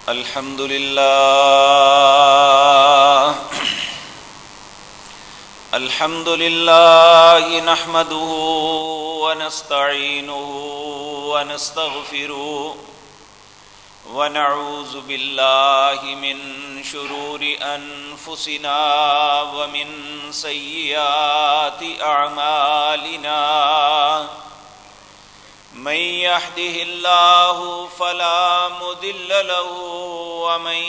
الحمد لله نحمده ونستعينه ونستغفره ونعوذ بالله من شرور أنفسنا ومن سيئات أعمالنا من يهده الله فلا مضل له ومن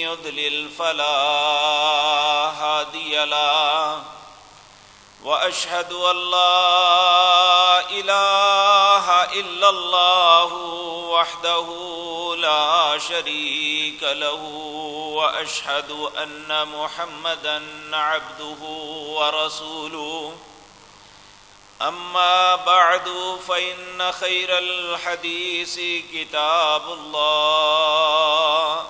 يضلل فلا هادي له وأشهد أن لا إله إلا الله وحده لا شريك له وأشهد أن محمدا عبده ورسوله أما بعد فإن خير الحديث كتاب الله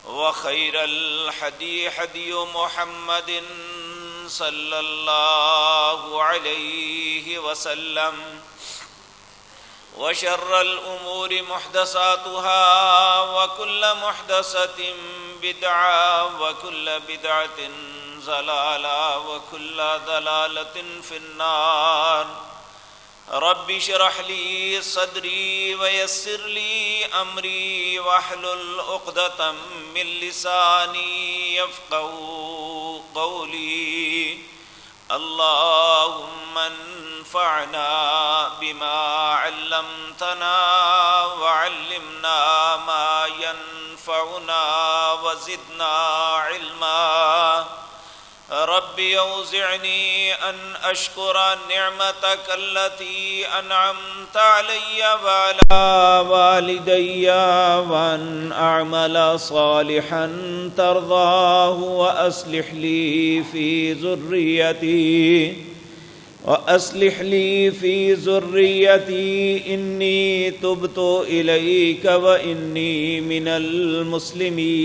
وخير الهدي هدي محمد صلى الله عليه وسلم وشر الأمور محدثاتها وكل محدثة بدعة وكل بدعة ضلالة وكل ضلالة في النار رب اشرح لي صدري ويسر لي أمري واحلل عقدة من لساني يفقهوا قولي اللهم انفعنا بما علمتنا وعلمنا ما ينفعنا وزدنا علما رب أوزعني أن أشكر نعمتك التي أنعمت علي وعلى والدي وأن أعمل صالحا ترضاه وأصلح لي في ذريتي إني تبت إليك وإني من المسلمين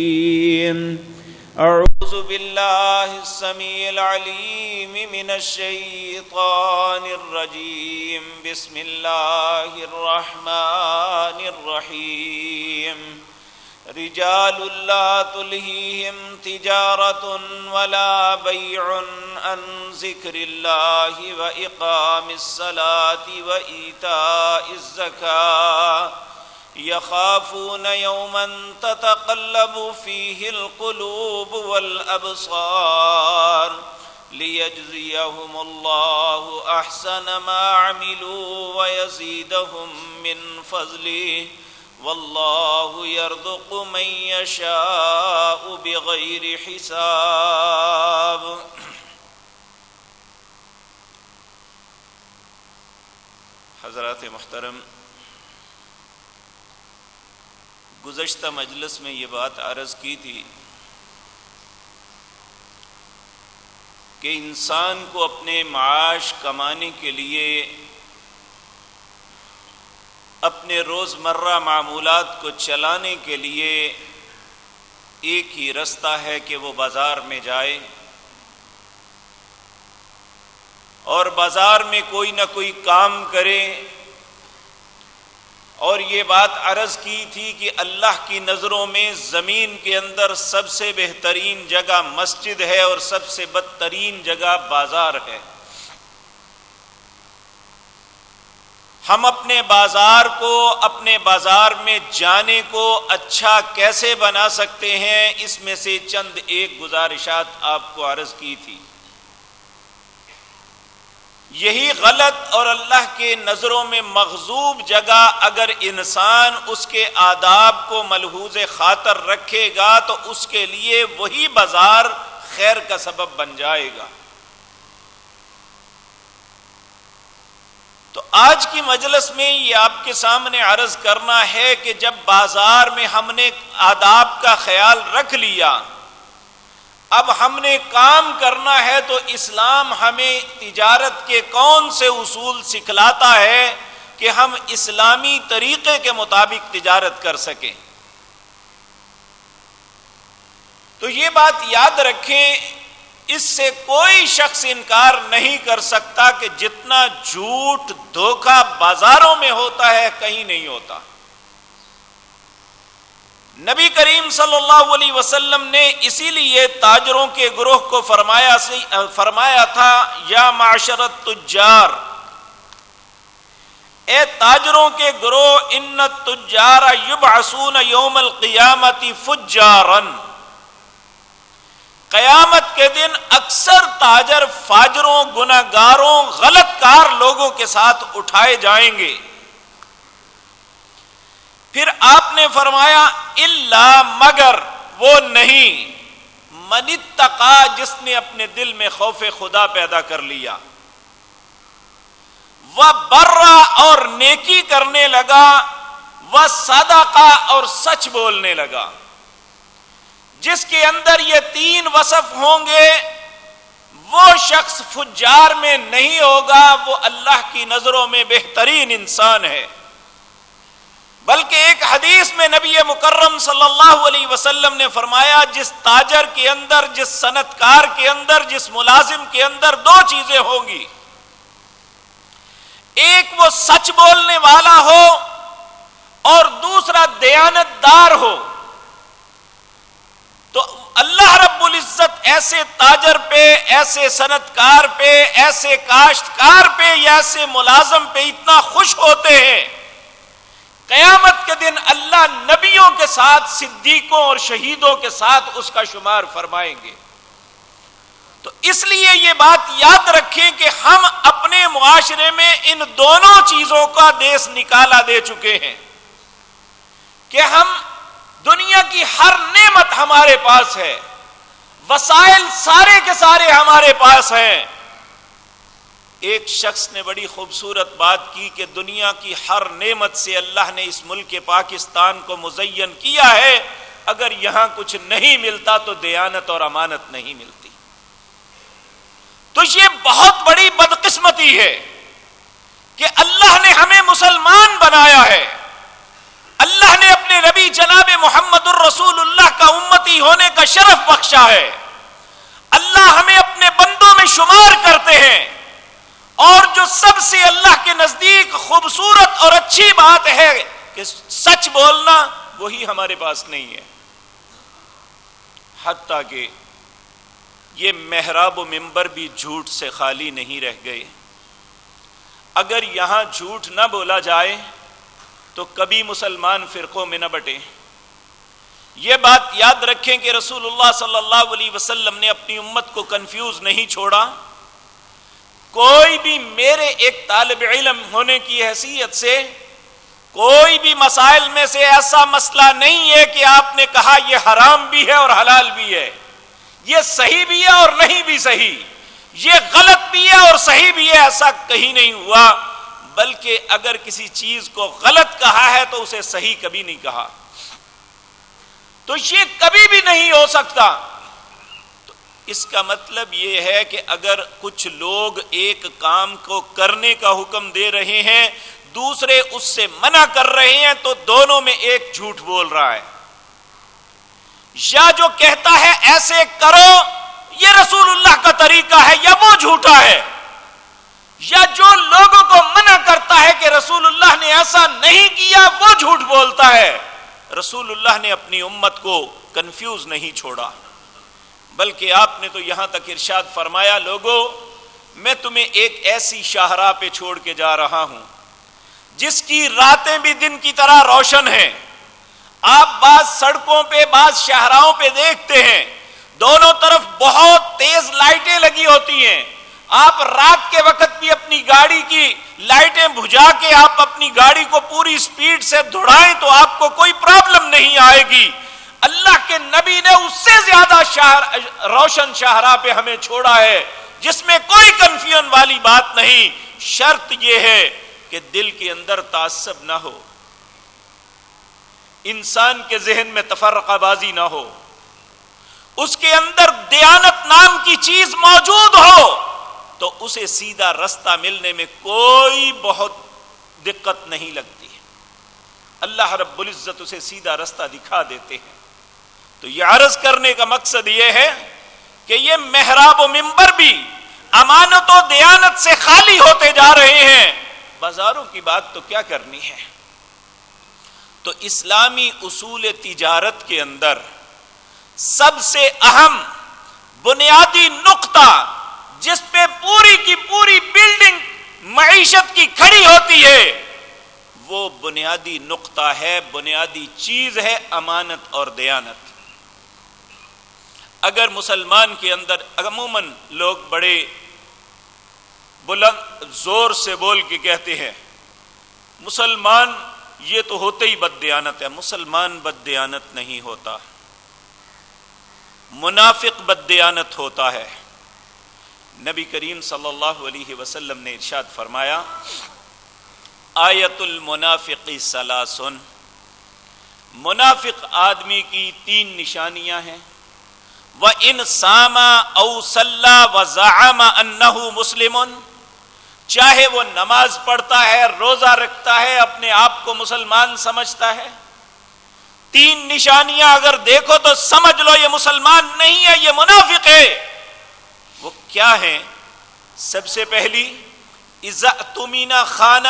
أعوذ بالله السميع العليم من الشيطان الرجيم بسم الله الرحمن الرحيم رجال لا تلهيهم تجارة ولا بيع عن ذكر الله وإقام الصلاة وإيتاء الزكاة يخافون يوما تتقلب فيه القلوب والأبصار ليجزيهم الله أحسن ما عملوا ويزيدهم من فضله والله يرزق من يشاء بغير حساب حضرات محترم، گزشتہ مجلس میں یہ بات عرض کی تھی کہ انسان کو اپنے معاش کمانے کے لیے اپنے روزمرہ معمولات کو چلانے کے لیے ایک ہی رستہ ہے کہ وہ بازار میں جائے اور بازار میں کوئی نہ کوئی کام کرے، اور یہ بات عرض کی تھی کہ اللہ کی نظروں میں زمین کے اندر سب سے بہترین جگہ مسجد ہے اور سب سے بدترین جگہ بازار ہے۔ ہم اپنے بازار میں جانے کو اچھا کیسے بنا سکتے ہیں، اس میں سے چند ایک گزارشات آپ کو عرض کی تھی۔ یہی غلط اور اللہ کے نظروں میں مغضوب جگہ اگر انسان اس کے آداب کو ملحوظ خاطر رکھے گا تو اس کے لیے وہی بازار خیر کا سبب بن جائے گا۔ تو آج کی مجلس میں یہ آپ کے سامنے عرض کرنا ہے کہ جب بازار میں ہم نے آداب کا خیال رکھ لیا، اب ہم نے کام کرنا ہے تو اسلام ہمیں تجارت کے کون سے اصول سکھلاتا ہے کہ ہم اسلامی طریقے کے مطابق تجارت کر سکیں۔ تو یہ بات یاد رکھیں، اس سے کوئی شخص انکار نہیں کر سکتا کہ جتنا جھوٹ دھوکہ بازاروں میں ہوتا ہے کہیں نہیں ہوتا۔ نبی کریم صلی اللہ علیہ وسلم نے اسی لیے تاجروں کے گروہ کو فرمایا تھا یا معشر التجار، اے تاجروں کے گروہ، ان التجار یبعثون یوم القیامت فجارا، قیامت کے دن اکثر تاجر فاجروں، گناہگاروں، غلط کار لوگوں کے ساتھ اٹھائے جائیں گے۔ پھر آپ نے فرمایا الا، مگر وہ نہیں، من اتقا، جس نے اپنے دل میں خوف خدا پیدا کر لیا، وبرا، اور نیکی کرنے لگا، وصدقا، اور سچ بولنے لگا۔ جس کے اندر یہ تین وصف ہوں گے وہ شخص فجار میں نہیں ہوگا، وہ اللہ کی نظروں میں بہترین انسان ہے۔ بلکہ ایک حدیث میں نبی مکرم صلی اللہ علیہ وسلم نے فرمایا جس تاجر کے اندر، جس صنعت کار کے اندر، جس ملازم کے اندر دو چیزیں ہوں گی، ایک وہ سچ بولنے والا ہو اور دوسرا دیانت دار ہو، تو اللہ رب العزت ایسے تاجر پہ، ایسے صنعت کار پہ، ایسے کاشتکار پہ یا ایسے ملازم پہ اتنا خوش ہوتے ہیں، قیامت کے دن اللہ نبیوں کے ساتھ، صدیقوں اور شہیدوں کے ساتھ اس کا شمار فرمائیں گے۔ تو اس لیے یہ بات یاد رکھیں کہ ہم اپنے معاشرے میں ان دونوں چیزوں کا دیس نکالا دے چکے ہیں کہ ہم، دنیا کی ہر نعمت ہمارے پاس ہے، وسائل سارے کے سارے ہمارے پاس ہیں۔ ایک شخص نے بڑی خوبصورت بات کی کہ دنیا کی ہر نعمت سے اللہ نے اس ملک پاکستان کو مزین کیا ہے، اگر یہاں کچھ نہیں ملتا تو دیانت اور امانت نہیں ملتی۔ تو یہ بہت بڑی بدقسمتی ہے کہ اللہ نے ہمیں مسلمان بنایا ہے، اللہ نے اپنے نبی جناب محمد الرسول اللہ کا امتی ہونے کا شرف بخشا ہے، اللہ ہمیں اپنے بندوں میں شمار کرتے ہیں، اور جو سب سے اللہ کے نزدیک خوبصورت اور اچھی بات ہے کہ سچ بولنا، وہی ہمارے پاس نہیں ہے۔ حتیٰ کہ یہ محراب و منبر بھی جھوٹ سے خالی نہیں رہ گئے۔ اگر یہاں جھوٹ نہ بولا جائے تو کبھی مسلمان فرقوں میں نہ بٹے۔ یہ بات یاد رکھیں کہ رسول اللہ صلی اللہ علیہ وسلم نے اپنی امت کو کنفیوز نہیں چھوڑا۔ کوئی بھی میرے ایک طالب علم ہونے کی حیثیت سے کوئی بھی مسائل میں سے ایسا مسئلہ نہیں ہے کہ آپ نے کہا یہ حرام بھی ہے اور حلال بھی ہے، یہ صحیح بھی ہے اور نہیں بھی صحیح، یہ غلط بھی ہے اور صحیح بھی ہے، ایسا کہیں نہیں ہوا۔ بلکہ اگر کسی چیز کو غلط کہا ہے تو اسے صحیح کبھی نہیں کہا، تو یہ کبھی بھی نہیں ہو سکتا۔ اس کا مطلب یہ ہے کہ اگر کچھ لوگ ایک کام کو کرنے کا حکم دے رہے ہیں، دوسرے اس سے منع کر رہے ہیں، تو دونوں میں ایک جھوٹ بول رہا ہے۔ یا جو کہتا ہے ایسے کرو یہ رسول اللہ کا طریقہ ہے، یا وہ جھوٹا ہے، یا جو لوگوں کو منع کرتا ہے کہ رسول اللہ نے ایسا نہیں کیا، وہ جھوٹ بولتا ہے۔ رسول اللہ نے اپنی امت کو کنفیوز نہیں چھوڑا، بلکہ آپ نے تو یہاں تک ارشاد فرمایا، لوگوں میں تمہیں ایک ایسی شاہراہ پہ چھوڑ کے جا رہا ہوں جس کی راتیں بھی دن کی طرح روشن ہیں۔ آپ بعض سڑکوں پہ، بعض شاہراہوں پہ دیکھتے ہیں دونوں طرف بہت تیز لائٹیں لگی ہوتی ہیں، آپ رات کے وقت بھی اپنی گاڑی کی لائٹیں بجھا کے آپ اپنی گاڑی کو پوری سپیڈ سے دوڑائیں تو آپ کو کوئی پرابلم نہیں آئے گی۔ اللہ کے نبی نے اس سے زیادہ روشن شاہراہ پہ ہمیں چھوڑا ہے جس میں کوئی کنفیوژن والی بات نہیں۔ شرط یہ ہے کہ دل کے اندر تعصب نہ ہو، انسان کے ذہن میں تفرقہ بازی نہ ہو، اس کے اندر دیانت نام کی چیز موجود ہو تو اسے سیدھا رستہ ملنے میں کوئی بہت دقت نہیں لگتی۔ اللہ رب العزت اسے سیدھا رستہ دکھا دیتے ہیں۔ تو یہ عرض کرنے کا مقصد یہ ہے کہ یہ محراب و منبر بھی امانت و دیانت سے خالی ہوتے جا رہے ہیں، بازاروں کی بات تو کیا کرنی ہے۔ تو اسلامی اصول تجارت کے اندر سب سے اہم بنیادی نقطہ جس پہ پوری کی پوری بلڈنگ معیشت کی کھڑی ہوتی ہے وہ بنیادی نقطہ ہے، بنیادی چیز ہے امانت اور دیانت۔ اگر مسلمان کے اندر عموماً لوگ بڑے بلند زور سے بول کے کہتے ہیں مسلمان یہ تو ہوتے ہی بد دیانت ہے، مسلمان بد دیانت نہیں ہوتا، منافق بد دیانت ہوتا ہے۔ نبی کریم صلی اللہ علیہ وسلم نے ارشاد فرمایا آیت المنافق ثلاث، منافق آدمی کی 3 نشانیاں ہیں، وَإِنْ صَامَ أَوْ صَلَّى وَزَعَمَ أَنَّهُ مُسْلِمٌ، چاہے وہ نماز پڑھتا ہے، روزہ رکھتا ہے، اپنے آپ کو مسلمان سمجھتا ہے، 3 نشانیاں اگر دیکھو تو سمجھ لو یہ مسلمان نہیں ہے، یہ منافق ہے۔ وہ کیا ہیں؟ سب سے پہلی اذا اؤتمن خان،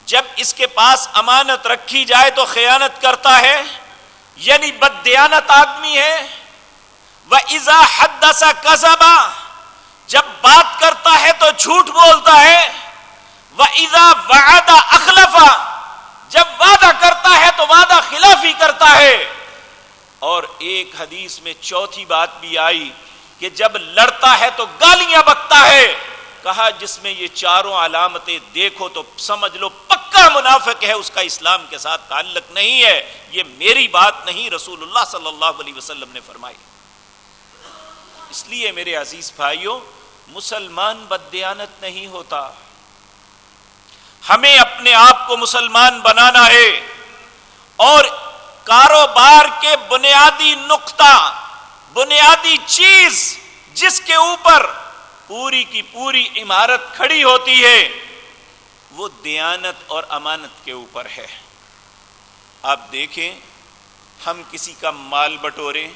جب اس کے پاس امانت رکھی جائے تو خیانت کرتا ہے، یعنی بد دیانت آدمی ہے۔ وَإِذَا حَدَّثَ كَذَبَ، جب بات کرتا ہے تو جھوٹ بولتا ہے۔ وَإِذَا وَعَدَ أَخْلَفَ، جب وعدہ کرتا ہے تو وعدہ خلافی کرتا ہے۔ اور ایک حدیث میں چوتھی بات بھی آئی کہ جب لڑتا ہے تو گالیاں بکتا ہے۔ کہا جس میں یہ چاروں علامتیں دیکھو تو سمجھ لو پکا منافق ہے، اس کا اسلام کے ساتھ تعلق نہیں ہے۔ یہ میری بات نہیں، رسول اللہ صلی اللہ علیہ وسلم نے فرمائی۔ اس لیے میرے عزیز بھائیوں، مسلمان بد دیانت نہیں ہوتا، ہمیں اپنے آپ کو مسلمان بنانا ہے۔ اور کاروبار کے بنیادی نقطہ، بنیادی چیز جس کے اوپر پوری کی پوری عمارت کھڑی ہوتی ہے وہ دیانت اور امانت کے اوپر ہے۔ آپ دیکھیں، ہم کسی کا مال بٹوریں،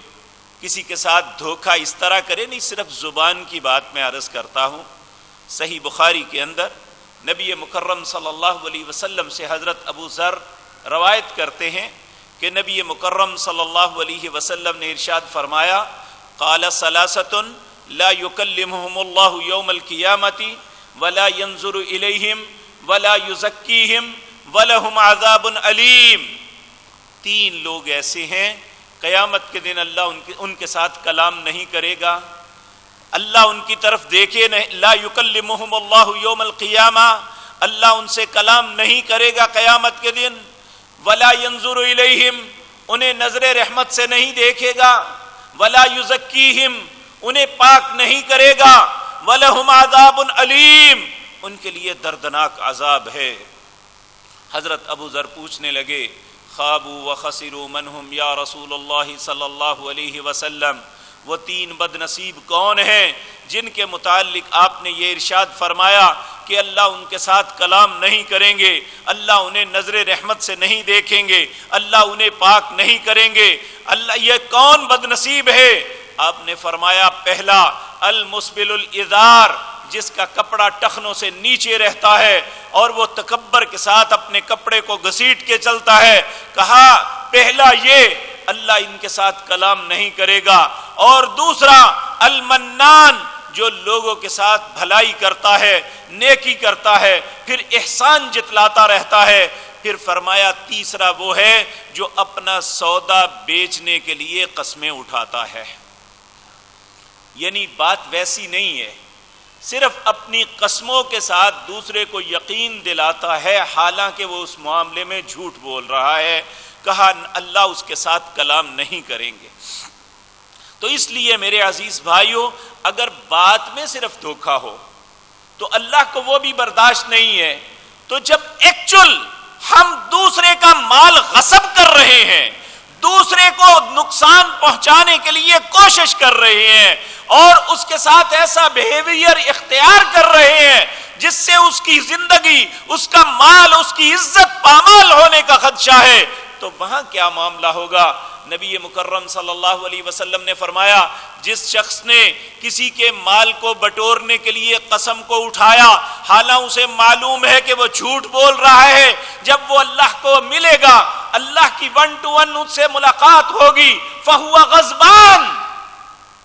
کسی کے ساتھ دھوکہ اس طرح کرے نہیں، صرف زبان کی بات میں عرض کرتا ہوں۔ صحیح بخاری کے اندر نبی مکرم صلی اللہ علیہ وسلم سے حضرت ابو ذر روایت کرتے ہیں کہ نبی مکرم صلی اللہ علیہ وسلم نے ارشاد فرمایا قال ثلاثۃ لا يكلمهم الله يوم القيامة ولا ينظر إليهم ولا يزكيهم ولهم عذاب أليم، 3 لوگ ایسے ہیں قیامت کے دن اللہ ان کے ساتھ کلام نہیں کرے گا، اللہ ان کی طرف دیکھے نہیں، لا يكلمهم الله يوم القيامة، اللہ ان سے کلام نہیں کرے گا قیامت کے دن، ولا ينظر إليهم، انہیں نظر رحمت سے نہیں دیکھے گا، ولا يزكيهم، انہیں پاک نہیں کرے گا، وَلَهُمْ عَذَابٌ عَلِيمٌ، ان کے لیے دردناک عذاب ہے۔ حضرت ابو ذر پوچھنے لگے خابوا وخسروا من هم یا رسول اللہ صلی اللہ علیہ وسلم، وہ 3 بد نصیب کون ہیں جن کے متعلق آپ نے یہ ارشاد فرمایا کہ اللہ ان کے ساتھ کلام نہیں کریں گے، اللہ انہیں نظر رحمت سے نہیں دیکھیں گے، اللہ انہیں پاک نہیں کریں گے، اللہ یہ کون بد نصیب ہے؟ آپ نے فرمایا پہلا المسبل الازار، جس کا کپڑا ٹخنوں سے نیچے رہتا ہے اور وہ تکبر کے ساتھ اپنے کپڑے کو گھسیٹ کے چلتا ہے۔ کہا پہلا یہ، اللہ ان کے ساتھ کلام نہیں کرے گا۔ اور دوسرا المنان، جو لوگوں کے ساتھ بھلائی کرتا ہے، نیکی کرتا ہے، پھر احسان جتلاتا رہتا ہے۔ پھر فرمایا تیسرا وہ ہے جو اپنا سودا بیچنے کے لیے قسمیں اٹھاتا ہے، یعنی بات ویسی نہیں ہے، صرف اپنی قسموں کے ساتھ دوسرے کو یقین دلاتا ہے حالانکہ وہ اس معاملے میں جھوٹ بول رہا ہے۔ کہا اللہ اس کے ساتھ کلام نہیں کریں گے۔ تو اس لیے میرے عزیز بھائیوں، اگر بات میں صرف دھوکہ ہو تو اللہ کو وہ بھی برداشت نہیں ہے، تو جب ایکچول ہم دوسرے کا مال غصب کر رہے ہیں، دوسرے کو نقصان پہنچانے کے لیے کوشش کر رہے ہیں اور اس کے ساتھ ایسا بیہیویئر اختیار کر رہے ہیں جس سے اس کی زندگی، اس کا مال، اس کی عزت پامال ہونے کا خدشہ ہے، تو وہاں کیا معاملہ ہوگا؟ نبی مکرم صلی اللہ علیہ وسلم نے فرمایا جس شخص نے کسی کے مال کو بٹورنے کے لیے قسم کو اٹھایا حالانکہ اسے معلوم ہے کہ وہ جھوٹ بول رہا ہے، جب وہ اللہ کو ملے گا، اللہ کی 1 to 1 اس سے ملاقات ہوگی، فہو غضبان،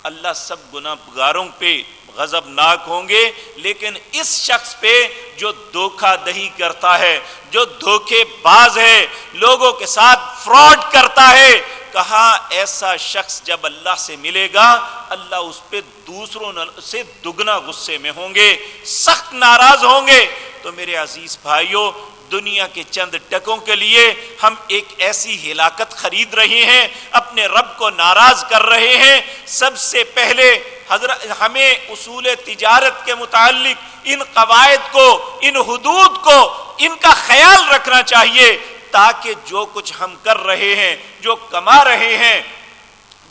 اللہ سب گناہگاروں پہ غضبناک ہوں گے، لیکن اس شخص پہ جو دھوکہ دہی کرتا ہے، جو دھوکے باز ہے، لوگوں کے ساتھ فراڈ کرتا ہے، کہا ایسا شخص جب اللہ سے ملے گا اللہ اس پہ دوسروں سے دگنا غصے میں ہوں گے، سخت ناراض ہوں گے۔ تو میرے عزیز بھائیوں، دنیا کے چند ٹکوں کے لیے ہم ایک ایسی ہلاکت خرید رہے ہیں، اپنے رب کو ناراض کر رہے ہیں۔ سب سے پہلے حضرت ہمیں اصول تجارت کے متعلق ان قواعد کو، ان حدود کو، ان کا خیال رکھنا چاہیے تاکہ جو کچھ ہم کر رہے ہیں، جو کما رہے ہیں،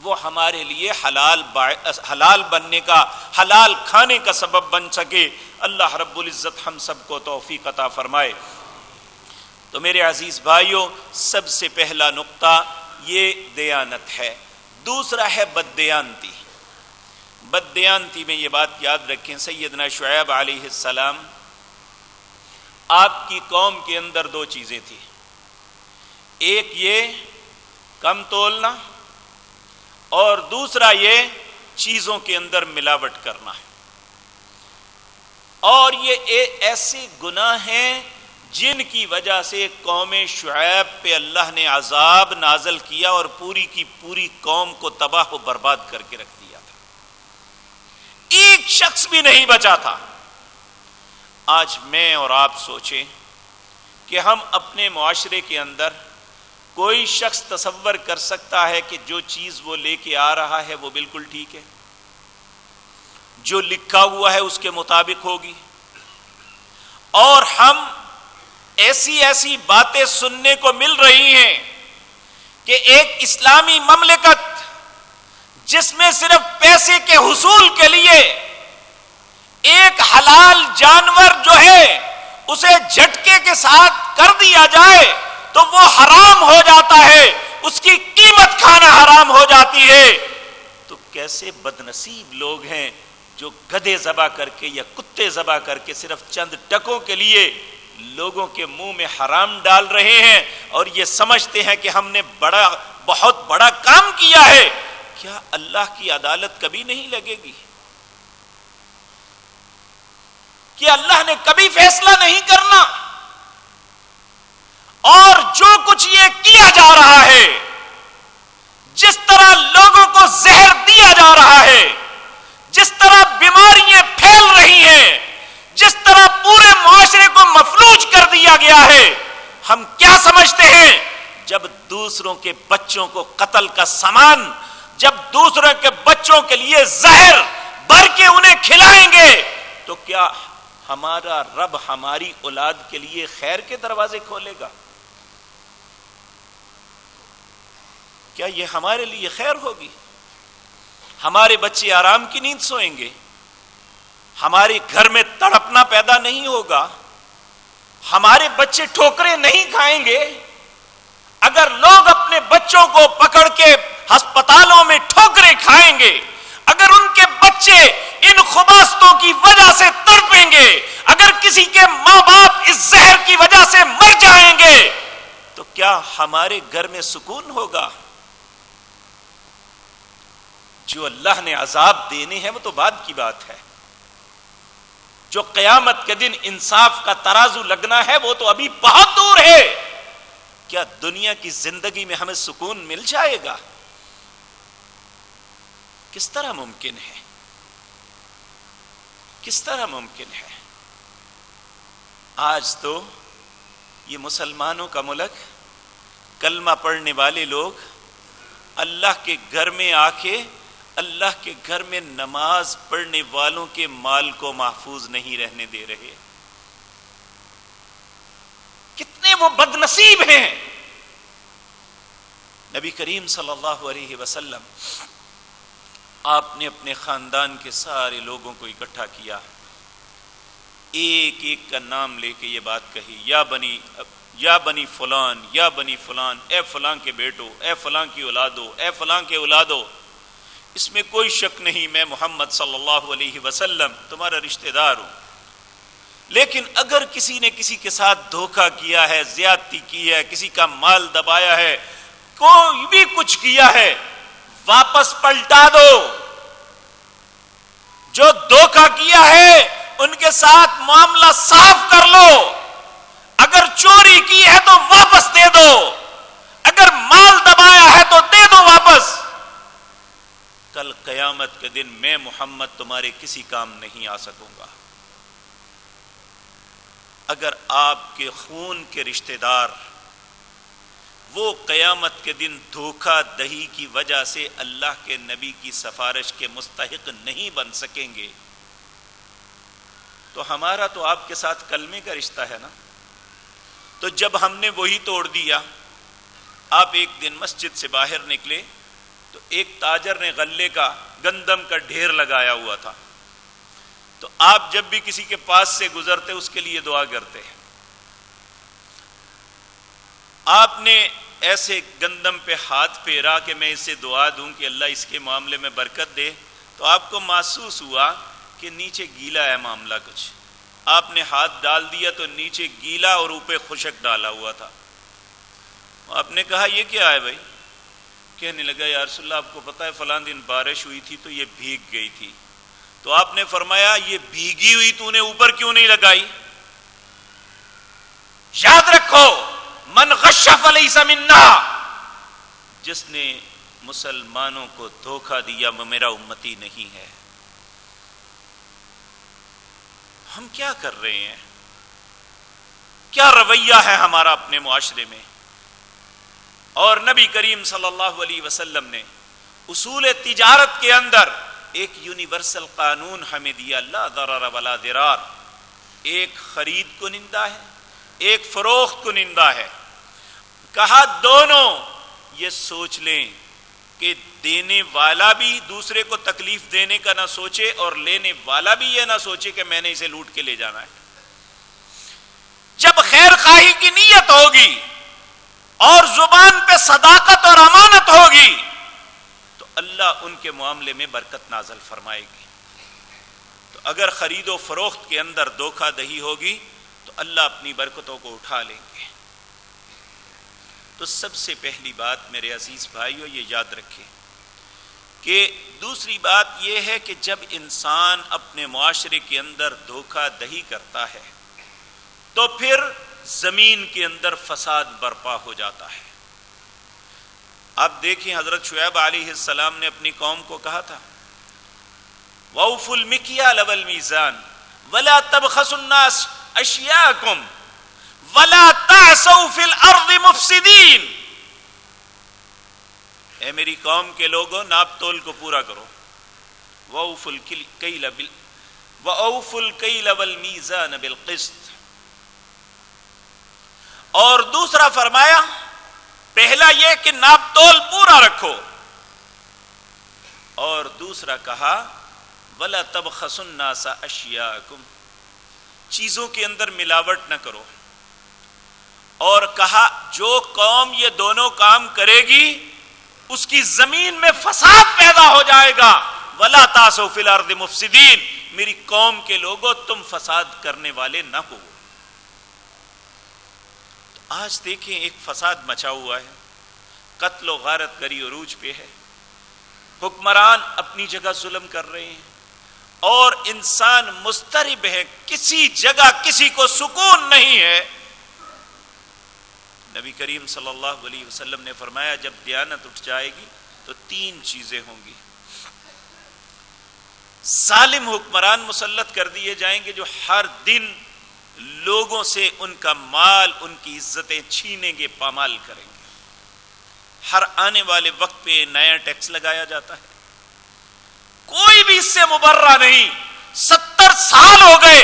وہ ہمارے لیے حلال بننے کا، حلال کھانے کا سبب بن سکے۔ اللہ رب العزت ہم سب کو توفیق عطا فرمائے۔ تو میرے عزیز بھائیوں، سب سے پہلا نقطہ یہ دیانت ہے۔ دوسرا ہے بددیانتی۔ بددیانتی میں یہ بات یاد رکھیں، سیدنا شعیب علیہ السلام، آپ کی قوم کے اندر 2 چیزیں تھیں، ایک یہ کم تولنا اور دوسرا یہ چیزوں کے اندر ملاوٹ کرنا ہے، اور یہ ایسے گناہ ہیں جن کی وجہ سے قوم شعیب پہ اللہ نے عذاب نازل کیا اور پوری کی پوری قوم کو تباہ و برباد کر کے رکھ دیا تھا، ایک شخص بھی نہیں بچا تھا۔ آج میں اور آپ سوچیں کہ ہم اپنے معاشرے کے اندر کوئی شخص تصور کر سکتا ہے کہ جو چیز وہ لے کے آ رہا ہے وہ بالکل ٹھیک ہے، جو لکھا ہوا ہے اس کے مطابق ہوگی؟ اور ہم ایسی باتیں سننے کو مل رہی ہیں کہ ایک اسلامی مملکت جس میں صرف پیسے کے حصول کے لیے ایک حلال جانور جو ہے اسے جھٹکے کے ساتھ کر دیا جائے تو وہ حرام ہو جاتا ہے، اس کی قیمت کھانا حرام ہو جاتی ہے، تو کیسے بدنصیب لوگ ہیں جو گدھے ذبح کر کے یا کتے ذبح کر کے صرف چند ٹکوں کے لیے لوگوں کے منہ میں حرام ڈال رہے ہیں اور یہ سمجھتے ہیں کہ ہم نے بہت بڑا کام کیا ہے۔ کیا اللہ کی عدالت کبھی نہیں لگے گی؟ کہ اللہ نے کبھی فیصلہ نہیں کرنا؟ اور جو کچھ یہ کیا جا رہا ہے، جس طرح لوگوں کو زہر دیا جا رہا ہے، جس طرح بیماریاں پھیل رہی ہیں، جس طرح پورے معاشرے کو مفلوج کر دیا گیا ہے، ہم کیا سمجھتے ہیں جب دوسروں کے بچوں کو قتل کا سامان، جب دوسروں کے بچوں کے لیے زہر بھر کے انہیں کھلائیں گے تو کیا ہمارا رب ہماری اولاد کے لیے خیر کے دروازے کھولے گا؟ کیا یہ ہمارے لیے خیر ہوگی؟ ہمارے بچے آرام کی نیند سوئیں گے؟ ہمارے گھر میں تڑپنا پیدا نہیں ہوگا؟ ہمارے بچے ٹھوکریں نہیں کھائیں گے؟ اگر لوگ اپنے بچوں کو پکڑ کے ہسپتالوں میں ٹھوکریں کھائیں گے، اگر ان کے بچے ان خباثتوں کی وجہ سے تڑپیں گے، اگر کسی کے ماں باپ اس زہر کی وجہ سے مر جائیں گے، تو کیا ہمارے گھر میں سکون ہوگا؟ جو اللہ نے عذاب دینے ہیں وہ تو بعد کی بات ہے، جو قیامت کے دن انصاف کا ترازو لگنا ہے وہ تو ابھی بہت دور ہے۔ کیا دنیا کی زندگی میں ہمیں سکون مل جائے گا؟ کس طرح ممکن ہے؟ کس طرح ممکن ہے؟ آج تو یہ مسلمانوں کا ملک، کلمہ پڑھنے والے لوگ اللہ کے گھر میں آ کے اللہ کے گھر میں نماز پڑھنے والوں کے مال کو محفوظ نہیں رہنے دے رہے۔ کتنے وہ بدنصیب ہیں۔ نبی کریم صلی اللہ علیہ وسلم آپ نے اپنے خاندان کے سارے لوگوں کو اکٹھا کیا، ایک ایک کا نام لے کے یہ بات کہی، یا بنی یا بنی فلان یا بنی فلان، اے فلاں کے بیٹو، اے فلاں کی اولادو، اے فلاں کے اولادو، اس میں کوئی شک نہیں میں محمد صلی اللہ علیہ وسلم تمہارا رشتہ دار ہوں. لیکن اگر کسی نے کسی کے ساتھ دھوکہ کیا ہے، زیادتی کی ہے، کسی کا مال دبایا ہے، کوئی بھی کچھ کیا ہے، واپس پلٹا دو. جو دھوکہ کیا ہے ان کے ساتھ معاملہ صاف کر لو. اگر چوری کی ہے تو واپس دے دو، اگر مال دبایا ہے تو دے دو واپس. کل قیامت کے دن میں محمد تمہارے کسی کام نہیں آ سکوں گا. اگر آپ کے خون کے رشتہ دار وہ قیامت کے دن دھوکہ دہی کی وجہ سے اللہ کے نبی کی سفارش کے مستحق نہیں بن سکیں گے، تو ہمارا تو آپ کے ساتھ کلمے کا رشتہ ہے نا. تو جب ہم نے وہی توڑ دیا، آپ ایک دن مسجد سے باہر نکلے تو ایک تاجر نے غلے کا گندم کا ڈھیر لگایا ہوا تھا. تو آپ جب بھی کسی کے پاس سے گزرتے اس کے لیے دعا کرتے ہیں. آپ نے ایسے گندم پہ ہاتھ پھیرا کہ میں اسے دعا دوں کہ اللہ اس کے معاملے میں برکت دے، تو آپ کو محسوس ہوا کہ نیچے گیلا ہے معاملہ کچھ. آپ نے ہاتھ ڈال دیا تو نیچے گیلا اور اوپر خشک ڈالا ہوا تھا. آپ نے کہا یہ کیا ہے بھائی؟ کہنے لگا یا رسول اللہ آپ کو پتہ ہے فلاں دن بارش ہوئی تھی تو یہ بھیگ گئی تھی. تو آپ نے فرمایا یہ بھیگی ہوئی تو نے اوپر کیوں نہیں لگائی؟ یاد رکھو من غش فلیس منا، جس نے مسلمانوں کو دھوکہ دیا وہ میرا امتی نہیں ہے. ہم کیا کر رہے ہیں؟ کیا رویہ ہے ہمارا اپنے معاشرے میں؟ اور نبی کریم صلی اللہ علیہ وسلم نے اصول تجارت کے اندر ایک یونیورسل قانون ہمیں دیا، لا ضرر ولا ضرار. ایک خرید کنندہ ہے، ایک فروخت کنندہ ہے. کہا دونوں یہ سوچ لیں کہ دینے والا بھی دوسرے کو تکلیف دینے کا نہ سوچے اور لینے والا بھی یہ نہ سوچے کہ میں نے اسے لوٹ کے لے جانا ہے. جب خیر خواہی کی نیت ہوگی اور زبان پہ صداقت اور امانت ہوگی تو اللہ ان کے معاملے میں برکت نازل فرمائے گی. تو اگر خرید و فروخت کے اندر دھوکہ دہی ہوگی تو اللہ اپنی برکتوں کو اٹھا لیں گے. تو سب سے پہلی بات میرے عزیز بھائیو یہ یاد رکھیں کہ دوسری بات یہ ہے کہ جب انسان اپنے معاشرے کے اندر دھوکہ دہی کرتا ہے تو پھر زمین کے اندر فساد برپا ہو جاتا ہے. آپ دیکھیں حضرت شعیب علیہ السلام نے اپنی قوم کو کہا تھا وَأَوْفُوا الْمِكْيَالَ وَالْمِيزَانَ وَلَا تَبْخَسُوا النَّاسَ أَشْيَاءَهُمْ وَلَا تَعْثَوْا فِي الْأَرْضِ مُفْسِدِينَ. اے میری قوم کے لوگوں ناپ تول کو پورا کرو. وَأَوْفُوا الْكَيْلَ وَالْمِيزَانَ بِالْقِسْطِ. اور دوسرا فرمایا پہلا یہ کہ ناپ تول پورا رکھو، اور دوسرا کہا وَلَا تَبْخَسُوا النَّاسَ أَشْيَاءَهُمْ، چیزوں کے اندر ملاوٹ نہ کرو. اور کہا جو قوم یہ دونوں کام کرے گی اس کی زمین میں فساد پیدا ہو جائے گا. وَلَا تَعْثَوْا فِي الْأَرْضِ مُفْسِدِينَ، میری قوم کے لوگوں تم فساد کرنے والے نہ ہو. آج دیکھیں ایک فساد مچا ہوا ہے، قتل و غارت گری عروج پہ ہے، حکمران اپنی جگہ ظلم کر رہے ہیں اور انسان مضطرب ہے، کسی جگہ کسی کو سکون نہیں ہے. نبی کریم صلی اللہ علیہ وسلم نے فرمایا جب دیانت اٹھ جائے گی تو تین چیزیں ہوں گی. ظالم حکمران مسلط کر دیے جائیں گے جو ہر دن لوگوں سے ان کا مال ان کی عزتیں چھینیں گے، پامال کریں گے. ہر آنے والے وقت پہ نیا ٹیکس لگایا جاتا ہے، کوئی بھی اس سے مبرہ نہیں. 70 سال ہو گئے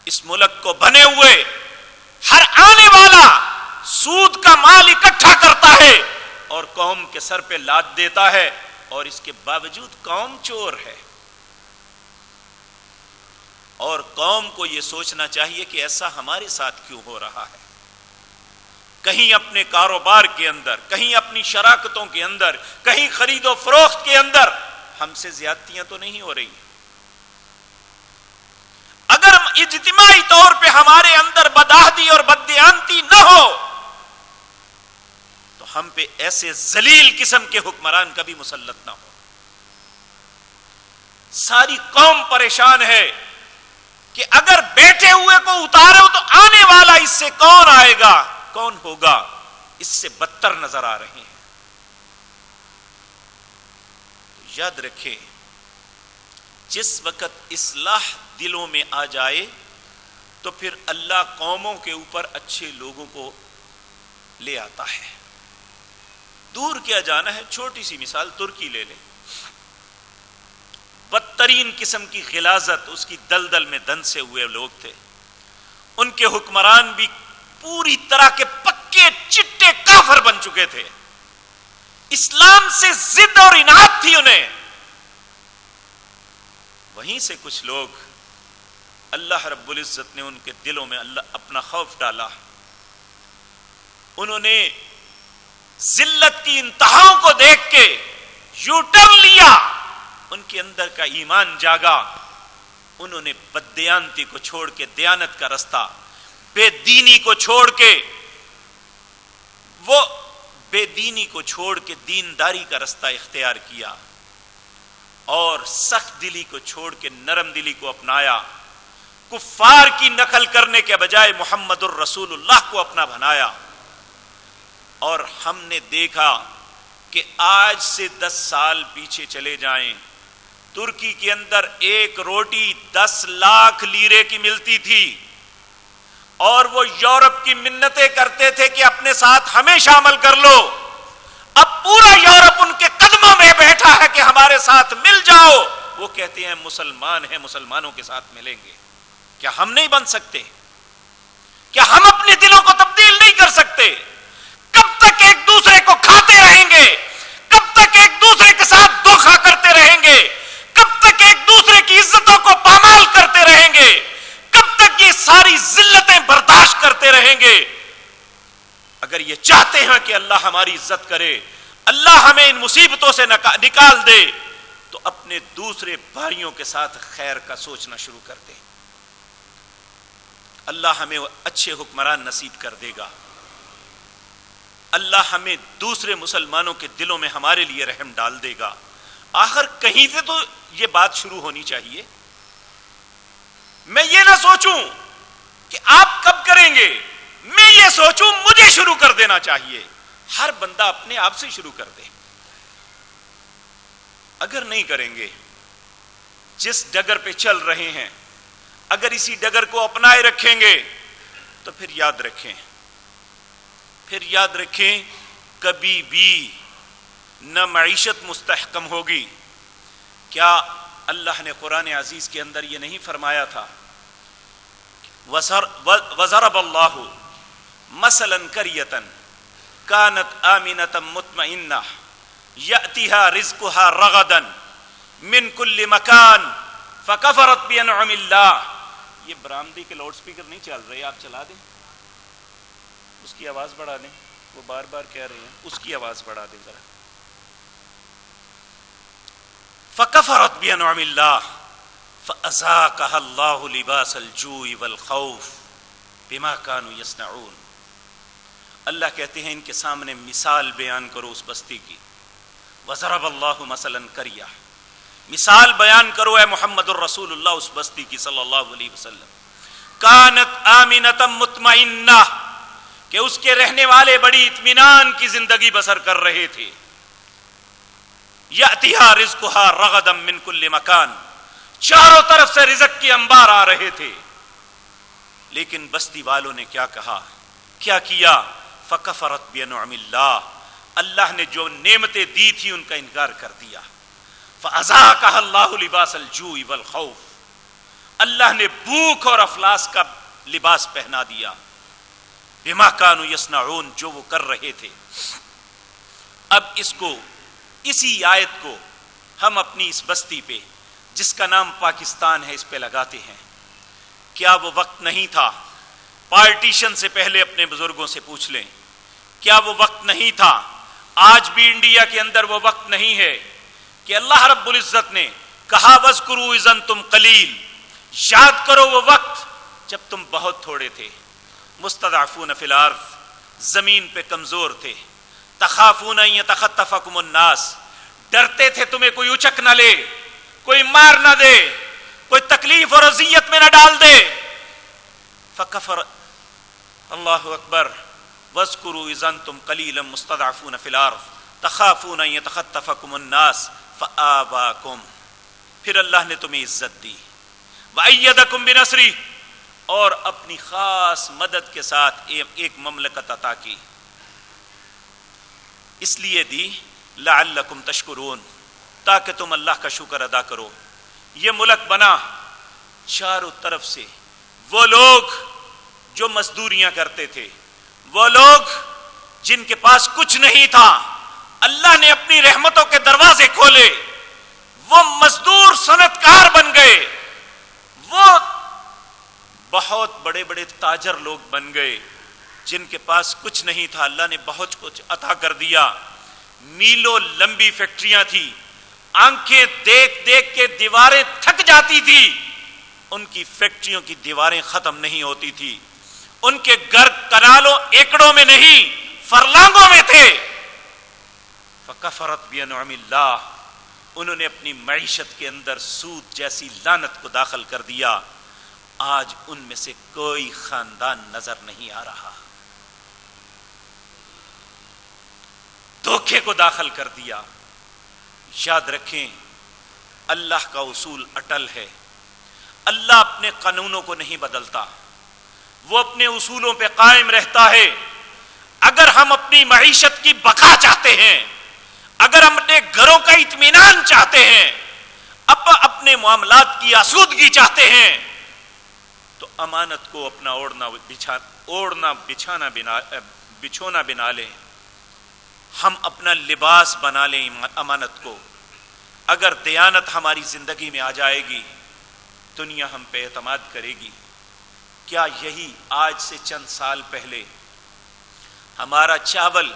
اس ملک کو بنے ہوئے، ہر آنے والا سود کا مال اکٹھا کرتا ہے اور قوم کے سر پہ لاد دیتا ہے، اور اس کے باوجود قوم چور ہے. اور قوم کو یہ سوچنا چاہیے کہ ایسا ہمارے ساتھ کیوں ہو رہا ہے. کہیں اپنے کاروبار کے اندر، کہیں اپنی شراکتوں کے اندر، کہیں خرید و فروخت کے اندر ہم سے زیادتیاں تو نہیں ہو رہی؟ اگر اجتماعی طور پہ ہمارے اندر بدعہدی اور بددیانتی نہ ہو تو ہم پہ ایسے ذلیل قسم کے حکمران کبھی مسلط نہ ہو۔ ساری قوم پریشان ہے کہ اگر بیٹھے ہوئے کو اتارو تو آنے والا اس سے کون آئے گا، کون ہوگا، اس سے بدتر نظر آ رہے ہیں۔ تو یاد رکھیں، جس وقت اصلاح دلوں میں آ جائے تو پھر اللہ قوموں کے اوپر اچھے لوگوں کو لے آتا ہے۔ دور کیا جانا ہے، چھوٹی سی مثال ترکی لے لیں۔ بدترین قسم کی غلاظت، اس کی دلدل میں دھنسے ہوئے لوگ تھے، ان کے حکمران بھی پوری طرح کے پکے چٹے کافر بن چکے تھے، اسلام سے ضد اور اناد تھی انہیں۔ وہیں سے کچھ لوگ، اللہ رب العزت نے ان کے دلوں میں اللہ اپنا خوف ڈالا، انہوں نے ذلت کی انتہاؤں کو دیکھ کے یو ٹرن لیا، ان کے اندر کا ایمان جاگا، انہوں نے بددیانتی کو چھوڑ کے دیانت کا رستہ، بے دینی کو چھوڑ کے، وہ بے دینی کو چھوڑ کے دینداری کا رستہ اختیار کیا، اور سخت دلی کو چھوڑ کے نرم دلی کو اپنایا، کفار کی نقل کرنے کے بجائے محمد الرسول اللہ کو اپنا بنایا۔ اور ہم نے دیکھا کہ آج سے 10 سال پیچھے چلے جائیں، ترکی کے اندر ایک روٹی 10 لاکھ لیرے کی ملتی تھی، اور وہ یورپ کی منتیں کرتے تھے کہ اپنے ساتھ ہمیں شامل کر لو۔ اب پورا یورپ ان کے قدموں میں بیٹھا ہے کہ ہمارے ساتھ مل جاؤ، وہ کہتے ہیں مسلمان ہیں، مسلمانوں کے ساتھ ملیں گے۔ کیا ہم نہیں بن سکتے؟ کیا ہم اپنے دلوں کو تبدیل نہیں کر سکتے؟ کب تک ایک دوسرے کو کھاتے رہیں گے؟ کب تک ایک دوسرے کے ساتھ دھوکہ کرتے رہیں گے؟ کب تک ایک دوسرے کی عزتوں کو پامال کرتے رہیں گے؟ کب تک یہ ساری ذلتیں برداشت کرتے رہیں گے؟ اگر یہ چاہتے ہیں کہ اللہ ہماری عزت کرے، اللہ ہمیں ان مصیبتوں سے نکال دے، تو اپنے دوسرے بھائیوں کے ساتھ خیر کا سوچنا شروع کر دیں۔ اللہ ہمیں اچھے حکمران نصیب کر دے گا، اللہ ہمیں دوسرے مسلمانوں کے دلوں میں ہمارے لیے رحم ڈال دے گا۔ آخر کہیں سے تو یہ بات شروع ہونی چاہیے۔ میں یہ نہ سوچوں کہ آپ کب کریں گے، میں یہ سوچوں مجھے شروع کر دینا چاہیے۔ ہر بندہ اپنے آپ سے شروع کر دے۔ اگر نہیں کریں گے، جس ڈگر پہ چل رہے ہیں اگر اسی ڈگر کو اپنائے رکھیں گے تو پھر یاد رکھیں کبھی بھی نہ معیشت مستحکم ہوگی۔ کیا اللہ نے قرآن عزیز کے اندر یہ نہیں فرمایا تھا؟ وَضَرَبَ اللَّهُ مَثَلًا قَرْيَةً كَانَتْ آمِنَةً مُطْمَئِنَّةً يَأْتِهَا رِزْقُهَا رَغَدًا مِنْ كُلِّ مَكَانٍ فَكَفَرَتْ بِأَنْعُمِ اللَّهِ۔ یہ برآمدی کے لاؤڈ سپیکر نہیں چل رہے، آپ چلا دیں، اس کی آواز بڑھا دیں، وہ بار بار کہہ رہے ہیں اس کی آواز بڑھا دیں ذرا۔ فَكَفَرَتْ بِأَنْعُمِ اللَّهِ فَأَذَاقَهَا اللَّهُ لِبَاسَ الْجُوعِ وَالْخَوْفِ بِمَا كَانُوا يَصْنَعُونَ۔ اللہ کہتے ہیں ان کے سامنے مثال بیان کرو اس بستی کی۔ وَضَرَبَ اللَّهُ مَثَلًا قَرْيَةً، مثال بیان کرو اے محمد الرسول اللہ اس بستی کی صلی اللہ علیہ وسلم۔ کانت آمنۃ مطمئنہ، کہ اس کے رہنے والے بڑی اطمینان کی زندگی بسر کر رہے تھے۔ یاتیہا رزقہا رغدا من کل مکان، چاروں طرف سے رزق کے انبار آ رہے تھے، لیکن بستی والوں نے کیا کہا، کیا کیا؟ فکفرت بانعم اللہ، اللہ نے جو نعمتیں دی تھی ان کا انکار کر دیا۔ فَأَذَاقَهَا اللَّهُ لِبَاسَ الْجُوعِ وَالْخَوْفِ، اللہ نے بھوک اور افلاس کا لباس پہنا دیا۔ بِمَا كَانُوا يَصْنَعُونَ، جو وہ کر رہے تھے۔ اب اسی آیت کو ہم اپنی اس بستی پہ جس کا نام پاکستان ہے اس پہ لگاتے ہیں۔ کیا وہ وقت نہیں تھا؟ پارٹیشن سے پہلے اپنے بزرگوں سے پوچھ لیں کیا وہ وقت نہیں تھا؟ آج بھی انڈیا کے اندر وہ وقت نہیں ہے کہ اللہ رب العزت نے کہا وَاذْكُرُوا إِذْ أَنْتُمْ قَلِيلٌ، یاد کرو وہ وقت جب تم بہت تھوڑے تھے، مستضعفون فی الارض، زمین پہ کمزور تھے، تخافون ان یتخطفکم الناس، ڈرتے تھے تمہیں کوئی اچک نہ لے، کوئی مار نہ دے، کوئی تکلیف اور اذیت میں نہ ڈال دے، فکفر، اللہ اکبر، وَاذْكُرُوا إِذْ أَنْتُمْ قَلِيلٌ مُسْتَضْعَفُونَ فِي الْأَرْضِ تَخَافُونَ أَن يَتَخَطَّفَكُمُ النَّاسُ فَآوَاكُمْ، پھر اللہ نے تمہیں عزت دی، وَأَيَّدَكُمْ بِنَصْرِهِ، اور اپنی خاص مدد کے ساتھ ایک مملکت عطا کی، اس لیے دی لعلکم تشکرون، تاکہ تم اللہ کا شکر ادا کرو۔ یہ ملک بنا چاروں طرف سے، وہ لوگ جو مزدوریاں کرتے تھے، وہ لوگ جن کے پاس کچھ نہیں تھا، اللہ نے اپنی رحمتوں کے دروازے کھولے، وہ مزدور صنعت کار بن گئے، وہ بہت بڑے بڑے تاجر لوگ بن گئے، جن کے پاس کچھ نہیں تھا اللہ نے بہت کچھ عطا کر دیا۔ میلوں لمبی فیکٹریاں تھی، آنکھیں دیکھ دیکھ کے دیواریں تھک جاتی تھی، ان کی فیکٹریوں کی دیواریں ختم نہیں ہوتی تھی، ان کے گھر کنالوں ایکڑوں میں نہیں فرلانگوں میں تھے۔ فکفرت بانعم اللہ، انہوں نے اپنی معیشت کے اندر سود جیسی لعنت کو داخل کر دیا۔ آج ان میں سے کوئی خاندان نظر نہیں آ رہا، دھوکے کو داخل کر دیا۔ یاد رکھیں اللہ کا اصول اٹل ہے، اللہ اپنے قانونوں کو نہیں بدلتا، وہ اپنے اصولوں پہ قائم رہتا ہے۔ اگر ہم اپنی معیشت کی بقا چاہتے ہیں، اگر ہم اپنے گھروں کا اطمینان چاہتے ہیں، اپنے معاملات کی آسودگی چاہتے ہیں، تو امانت کو اپنا بچھونا بنا لیں، ہم اپنا لباس بنا لیں امانت کو۔ اگر دیانت ہماری زندگی میں آ جائے گی، دنیا ہم پہ اعتماد کرے گی۔ کیا یہی آج سے چند سال پہلے ہمارا چاول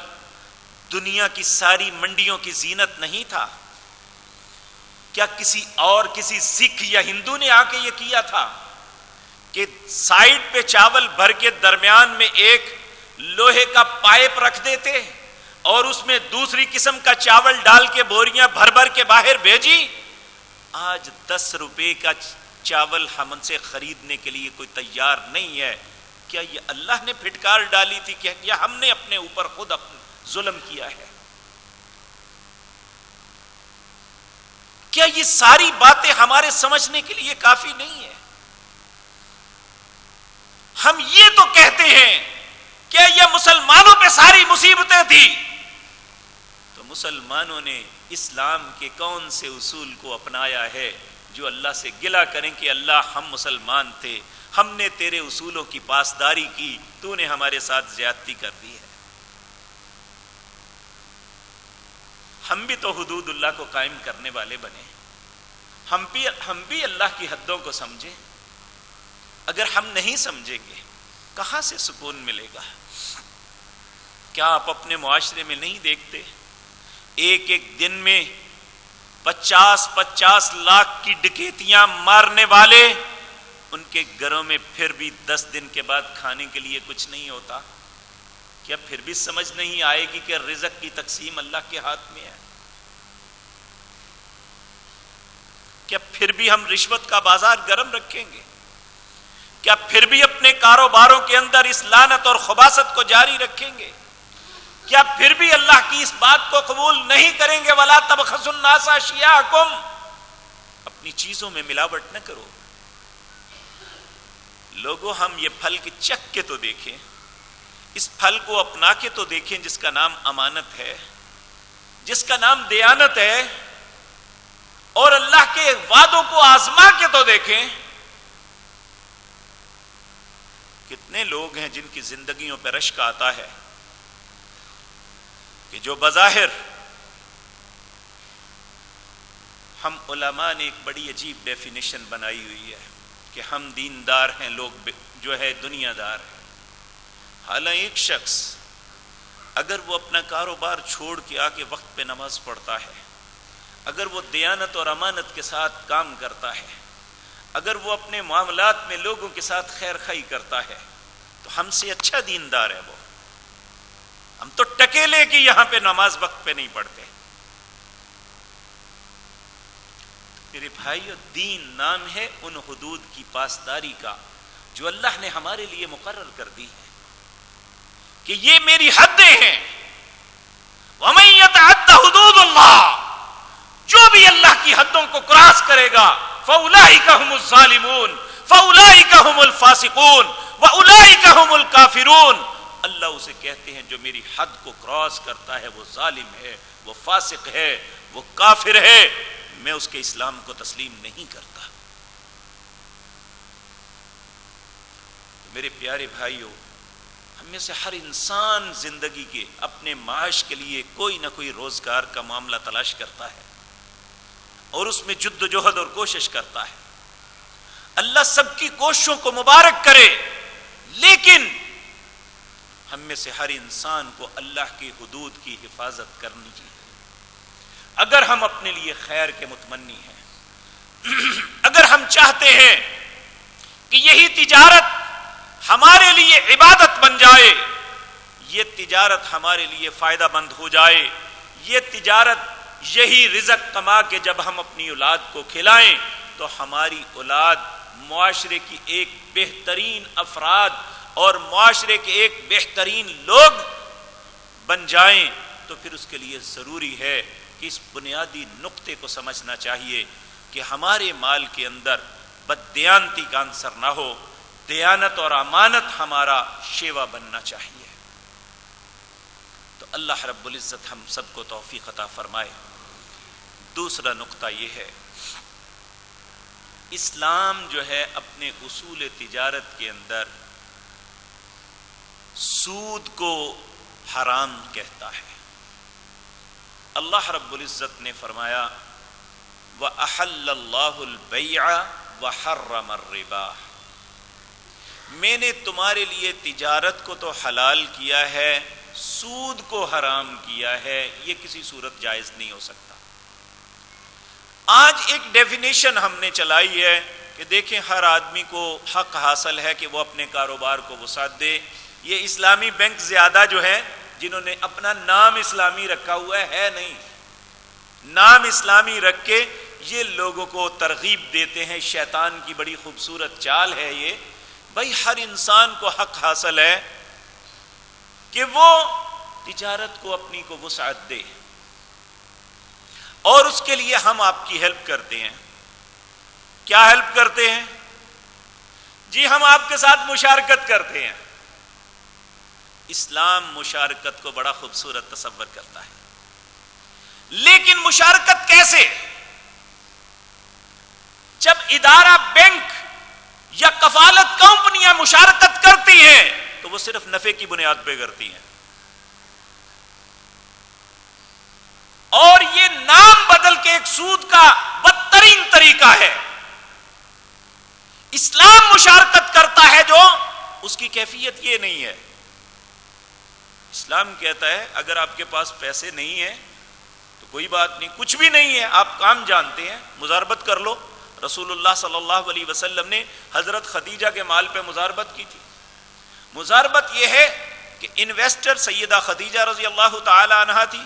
دنیا کی ساری منڈیوں کی زینت نہیں تھا؟ کیا کسی سکھ یا ہندو نے آ کے یہ کیا تھا کہ سائیڈ پہ چاول بھر کے درمیان میں ایک لوہے کا پائپ رکھ دیتے اور اس میں دوسری قسم کا چاول ڈال کے بوریاں بھر بھر کے باہر بھیجی؟ آج 10 روپے کا چاول ہم ان سے خریدنے کے لیے کوئی تیار نہیں ہے۔ کیا یہ اللہ نے پھٹکار ڈالی تھی کہ یا ہم نے اپنے اوپر خود ظلم کیا ہے؟ کیا یہ ساری باتیں ہمارے سمجھنے کے لیے کافی نہیں ہے؟ ہم یہ تو کہتے ہیں کہ یہ مسلمانوں پہ ساری مصیبتیں تھی، تو مسلمانوں نے اسلام کے کون سے اصول کو اپنایا ہے جو اللہ سے گلہ کریں کہ اللہ ہم مسلمان تھے، ہم نے تیرے اصولوں کی پاسداری کی، تو نے ہمارے ساتھ زیادتی کر دی ہے۔ ہم بھی تو حدود اللہ کو قائم کرنے والے بنے، ہم بھی اللہ کی حدوں کو سمجھیں۔ اگر ہم نہیں سمجھیں گے کہاں سے سکون ملے گا؟ کیا آپ اپنے معاشرے میں نہیں دیکھتے ایک ایک دن میں 50-50 لاکھ کی ڈکیتیاں مارنے والے، ان کے گھروں میں پھر بھی 10 دن کے بعد کھانے کے لیے کچھ نہیں ہوتا؟ کیا پھر بھی سمجھ نہیں آئے گی کہ رزق کی تقسیم اللہ کے ہاتھ میں ہے؟ کیا پھر بھی ہم رشوت کا بازار گرم رکھیں گے؟ کیا پھر بھی اپنے کاروباروں کے اندر اس لعنت اور خباثت کو جاری رکھیں گے؟ کیا پھر بھی اللہ کی اس بات کو قبول نہیں کریں گے وَلَا تَبْخَسُوا النَّاسَ أَشْيَاءَهُمْ، اپنی چیزوں میں ملاوٹ نہ کرو۔ لوگوں ہم یہ پھل کے چکھ کے تو دیکھیں، اس پھل کو اپنا کے تو دیکھیں جس کا نام امانت ہے، جس کا نام دیانت ہے، اور اللہ کے وعدوں کو آزما کے تو دیکھیں۔ کتنے لوگ ہیں جن کی زندگیوں پہ رشک آتا ہے کہ جو بظاہر، ہم علماء نے ایک بڑی عجیب ڈیفینیشن بنائی ہوئی ہے کہ ہم دیندار ہیں، لوگ جو ہے دنیا دار ہیں۔ حالانکہ ایک شخص اگر وہ اپنا کاروبار چھوڑ کے آ کے وقت پہ نماز پڑھتا ہے، اگر وہ دیانت اور امانت کے ساتھ کام کرتا ہے، اگر وہ اپنے معاملات میں لوگوں کے ساتھ خیر خواہی کرتا ہے، تو ہم سے اچھا دیندار ہے وہ. ہم تو ٹکیلے کی یہاں پہ نماز وقت پہ نہیں پڑھتے. میرے بھائیو، دین نام ہے ان حدود کی پاسداری کا جو اللہ نے ہمارے لیے مقرر کر دی ہے کہ یہ میری حدیں ہیں. وَمَن يَتَعَدَّ حُدُودَ اللَّهِ، جو بھی اللہ کی حدوں کو کراس کرے گا فَأُولَٰئِكَ هُمُ الظَّالِمُونَ فَأُولَٰئِكَ هُمُ الْفَاسِقُونَ وَأُولَٰئِكَ هُمُ الْكَافِرُونَ. اللہ اسے کہتے ہیں جو میری حد کو کراس کرتا ہے وہ ظالم ہے، وہ فاسق ہے، وہ کافر ہے. میں اس کے اسلام کو تسلیم نہیں کرتا. میرے پیارے بھائیوں، ہم میں سے ہر انسان زندگی کے اپنے معاش کے لیے کوئی نہ کوئی روزگار کا معاملہ تلاش کرتا ہے اور اس میں جد و جہد اور کوشش کرتا ہے. اللہ سب کی کوششوں کو مبارک کرے، لیکن ہم میں سے ہر انسان کو اللہ کی حدود کی حفاظت کرنی چاہیے. اگر ہم اپنے لیے خیر کے متمنی ہیں، اگر ہم چاہتے ہیں کہ یہی تجارت ہمارے لیے عبادت بن جائے، یہ تجارت ہمارے لیے فائدہ مند ہو جائے، یہ تجارت یہی رزق کما کے جب ہم اپنی اولاد کو کھلائیں تو ہماری اولاد معاشرے کی ایک بہترین افراد اور معاشرے کے ایک بہترین لوگ بن جائیں، تو پھر اس کے لیے ضروری ہے کہ اس بنیادی نقطے کو سمجھنا چاہیے کہ ہمارے مال کے اندر بددیانتی کا عنصر نہ ہو، دیانت اور امانت ہمارا شیوا بننا چاہیے. تو اللہ رب العزت ہم سب کو توفیق عطا فرمائے. دوسرا نقطہ یہ ہے، اسلام جو ہے اپنے اصول تجارت کے اندر سود کو حرام کہتا ہے. اللہ رب العزت نے فرمایا وَأَحَلَّ اللَّهُ الْبَيْعَ وَحَرَّمَ الرِّبَا، میں نے تمہارے لیے تجارت کو تو حلال کیا ہے، سود کو حرام کیا ہے. یہ کسی صورت جائز نہیں ہو سکتا. آج ایک ڈیفینیشن ہم نے چلائی ہے کہ دیکھیں ہر آدمی کو حق حاصل ہے کہ وہ اپنے کاروبار کو وسعت دے. یہ اسلامی بینک زیادہ جو ہے جنہوں نے اپنا نام اسلامی رکھا ہوا ہے نہیں، نام اسلامی رکھ کے یہ لوگوں کو ترغیب دیتے ہیں. شیطان کی بڑی خوبصورت چال ہے یہ. بھائی ہر انسان کو حق حاصل ہے کہ وہ تجارت کو اپنی کو وسعت دے، اور اس کے لیے ہم آپ کی ہیلپ کرتے ہیں. کیا ہیلپ کرتے ہیں؟ جی ہم آپ کے ساتھ مشارکت کرتے ہیں. اسلام مشارکت کو بڑا خوبصورت تصور کرتا ہے، لیکن مشارکت کیسے؟ جب ادارہ بینک یا کفالت کمپنیاں مشارکت کرتی ہیں تو وہ صرف نفع کی بنیاد پہ کرتی ہیں، اور یہ نام بدل کے ایک سود کا بدترین طریقہ ہے. اسلام مشارکت کرتا ہے جو اس کی کیفیت یہ نہیں ہے. اسلام کہتا ہے اگر آپ کے پاس پیسے نہیں ہیں تو کوئی بات نہیں، کچھ بھی نہیں ہے، آپ کام جانتے ہیں، مزاربت کر لو. رسول اللہ صلی اللہ علیہ وسلم نے حضرت خدیجہ کے مال پہ مزاربت کی تھی. مزاربت یہ ہے کہ انویسٹر سیدہ خدیجہ رضی اللہ تعالی عنہا تھی،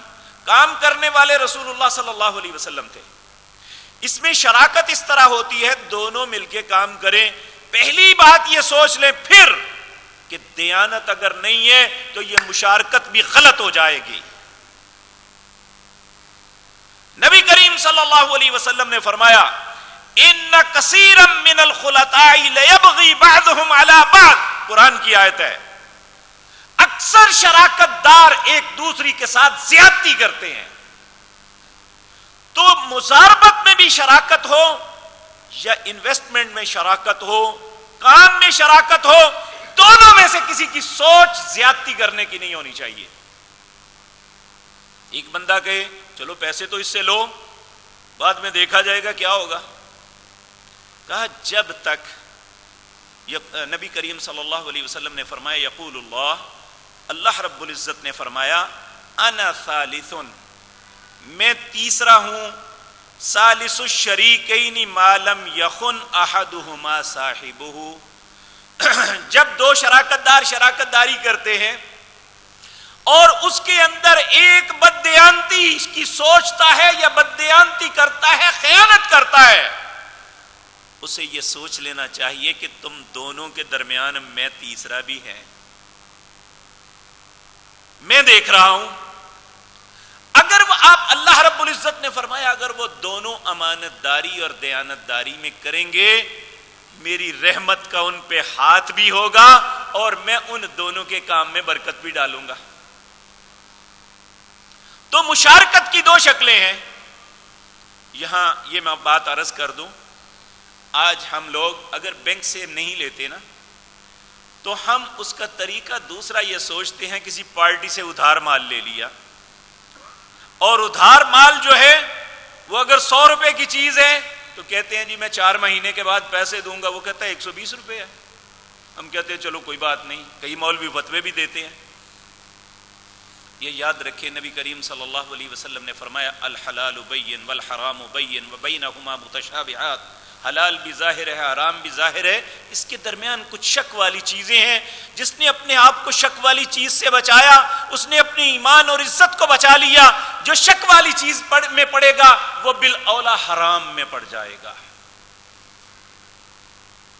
کام کرنے والے رسول اللہ صلی اللہ علیہ وسلم تھے. اس میں شراکت اس طرح ہوتی ہے دونوں مل کے کام کریں. پہلی بات یہ سوچ لیں پھر کہ دیانت اگر نہیں ہے تو یہ مشارکت بھی غلط ہو جائے گی. نبی کریم صلی اللہ علیہ وسلم نے فرمایا ان کثیرا من الخلطاء لیبغی بعضهم علی بعض، قرآن کی آیت ہے. اکثر شراکت دار ایک دوسری کے ساتھ زیادتی کرتے ہیں. تو مزاربت میں بھی شراکت ہو یا انویسٹمنٹ میں شراکت ہو، کام میں شراکت ہو، دونوں میں سے کسی کی سوچ زیادتی کرنے کی نہیں ہونی چاہیے. ایک بندہ کہے چلو پیسے تو اس سے لو، بعد میں دیکھا جائے گا کیا ہوگا. کہا جب تک نبی کریم صلی اللہ علیہ وسلم نے فرمایا یقول اللہ اللہ رب العزت نے فرمایا انا ثالث، میں تیسرا ہوں، ثالث الشریکین ما لم یخن احدہما صاحبہ، جب دو شراکت دار شراکت داری کرتے ہیں اور اس کے اندر ایک بددیانتی اس کی سوچتا ہے یا بددیانتی کرتا ہے، خیانت کرتا ہے، اسے یہ سوچ لینا چاہیے کہ تم دونوں کے درمیان میں تیسرا بھی ہے، میں دیکھ رہا ہوں۔ اگر وہ آپ اللہ رب العزت نے فرمایا اگر وہ دونوں امانت داری اور دیانت داری میں کریں گے، میری رحمت کا ان پہ ہاتھ بھی ہوگا اور میں ان دونوں کے کام میں برکت بھی ڈالوں گا۔ تو مشارکت کی دو شکلیں ہیں۔ یہاں یہ میں بات عرض کر دوں، آج ہم لوگ اگر بینک سے نہیں لیتے نا تو ہم اس کا طریقہ دوسرا یہ سوچتے ہیں کسی پارٹی سے ادھار مال لے لیا، اور ادھار مال جو ہے وہ اگر 100 روپے کی چیز ہے تو کہتے ہیں جی میں 4 مہینے کے بعد پیسے دوں گا، وہ کہتا ہے 120 روپے ہے، ہم کہتے ہیں چلو کوئی بات نہیں، کئی مولوی فتوے بھی دیتے ہیں۔ یہ یاد رکھیں نبی کریم صلی اللہ علیہ وسلم نے فرمایا الحلال بین والحرام بین وبینہما متشابہات، حلال بھی ظاہر ہے، حرام بھی ظاہر ہے، اس کے درمیان کچھ شک والی چیزیں ہیں۔ جس نے اپنے آپ کو شک والی چیز سے بچایا اس نے اپنے ایمان اور عزت کو بچا لیا، جو شک والی چیز میں پڑے گا وہ بالاولیٰ حرام میں پڑ جائے گا۔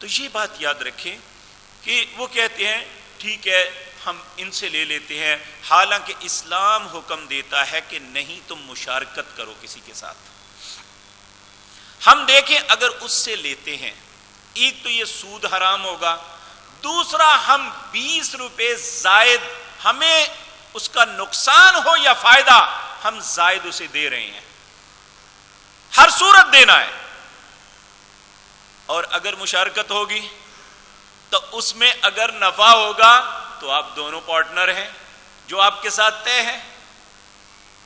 تو یہ بات یاد رکھیں کہ وہ کہتے ہیں ٹھیک ہے ہم ان سے لے لیتے ہیں، حالانکہ اسلام حکم دیتا ہے کہ نہیں تم مشارکت کرو کسی کے ساتھ۔ ہم دیکھیں اگر اس سے لیتے ہیں، ایک تو یہ سود حرام ہوگا، دوسرا ہم 20 روپے زائد، ہمیں اس کا نقصان ہو یا فائدہ ہم زائد اسے دے رہے ہیں، ہر صورت دینا ہے۔ اور اگر مشارکت ہوگی تو اس میں اگر نفع ہوگا تو آپ دونوں پارٹنر ہیں، جو آپ کے ساتھ طے ہے،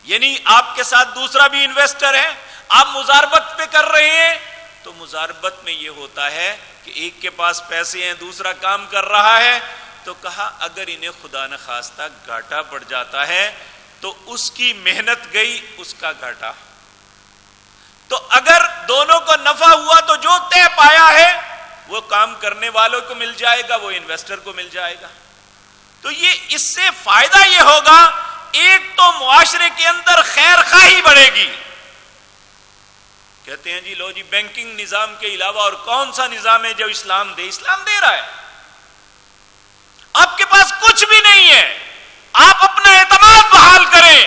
یعنی آپ کے ساتھ دوسرا بھی انویسٹر ہے، آپ مزاربت پہ کر رہے ہیں تو مزاربت میں یہ ہوتا ہے کہ ایک کے پاس پیسے ہیں دوسرا کام کر رہا ہے، تو کہا اگر انہیں خدا نخواستہ گھاٹا پڑ جاتا ہے تو اس کی محنت گئی، اس کا گھاٹا، تو اگر دونوں کو نفع ہوا تو جو طے پایا ہے وہ کام کرنے والوں کو مل جائے گا، وہ انویسٹر کو مل جائے گا۔ تو یہ اس سے فائدہ یہ ہوگا، ایک تو معاشرے کے اندر خیر خواہی بڑھے گی۔ کہتے ہیں جی لو جی بینکنگ نظام کے علاوہ اور کون سا نظام ہے جو اسلام دے؟ اسلام دے رہا ہے۔ آپ کے پاس کچھ بھی نہیں ہے، آپ اپنا اعتماد بحال کریں۔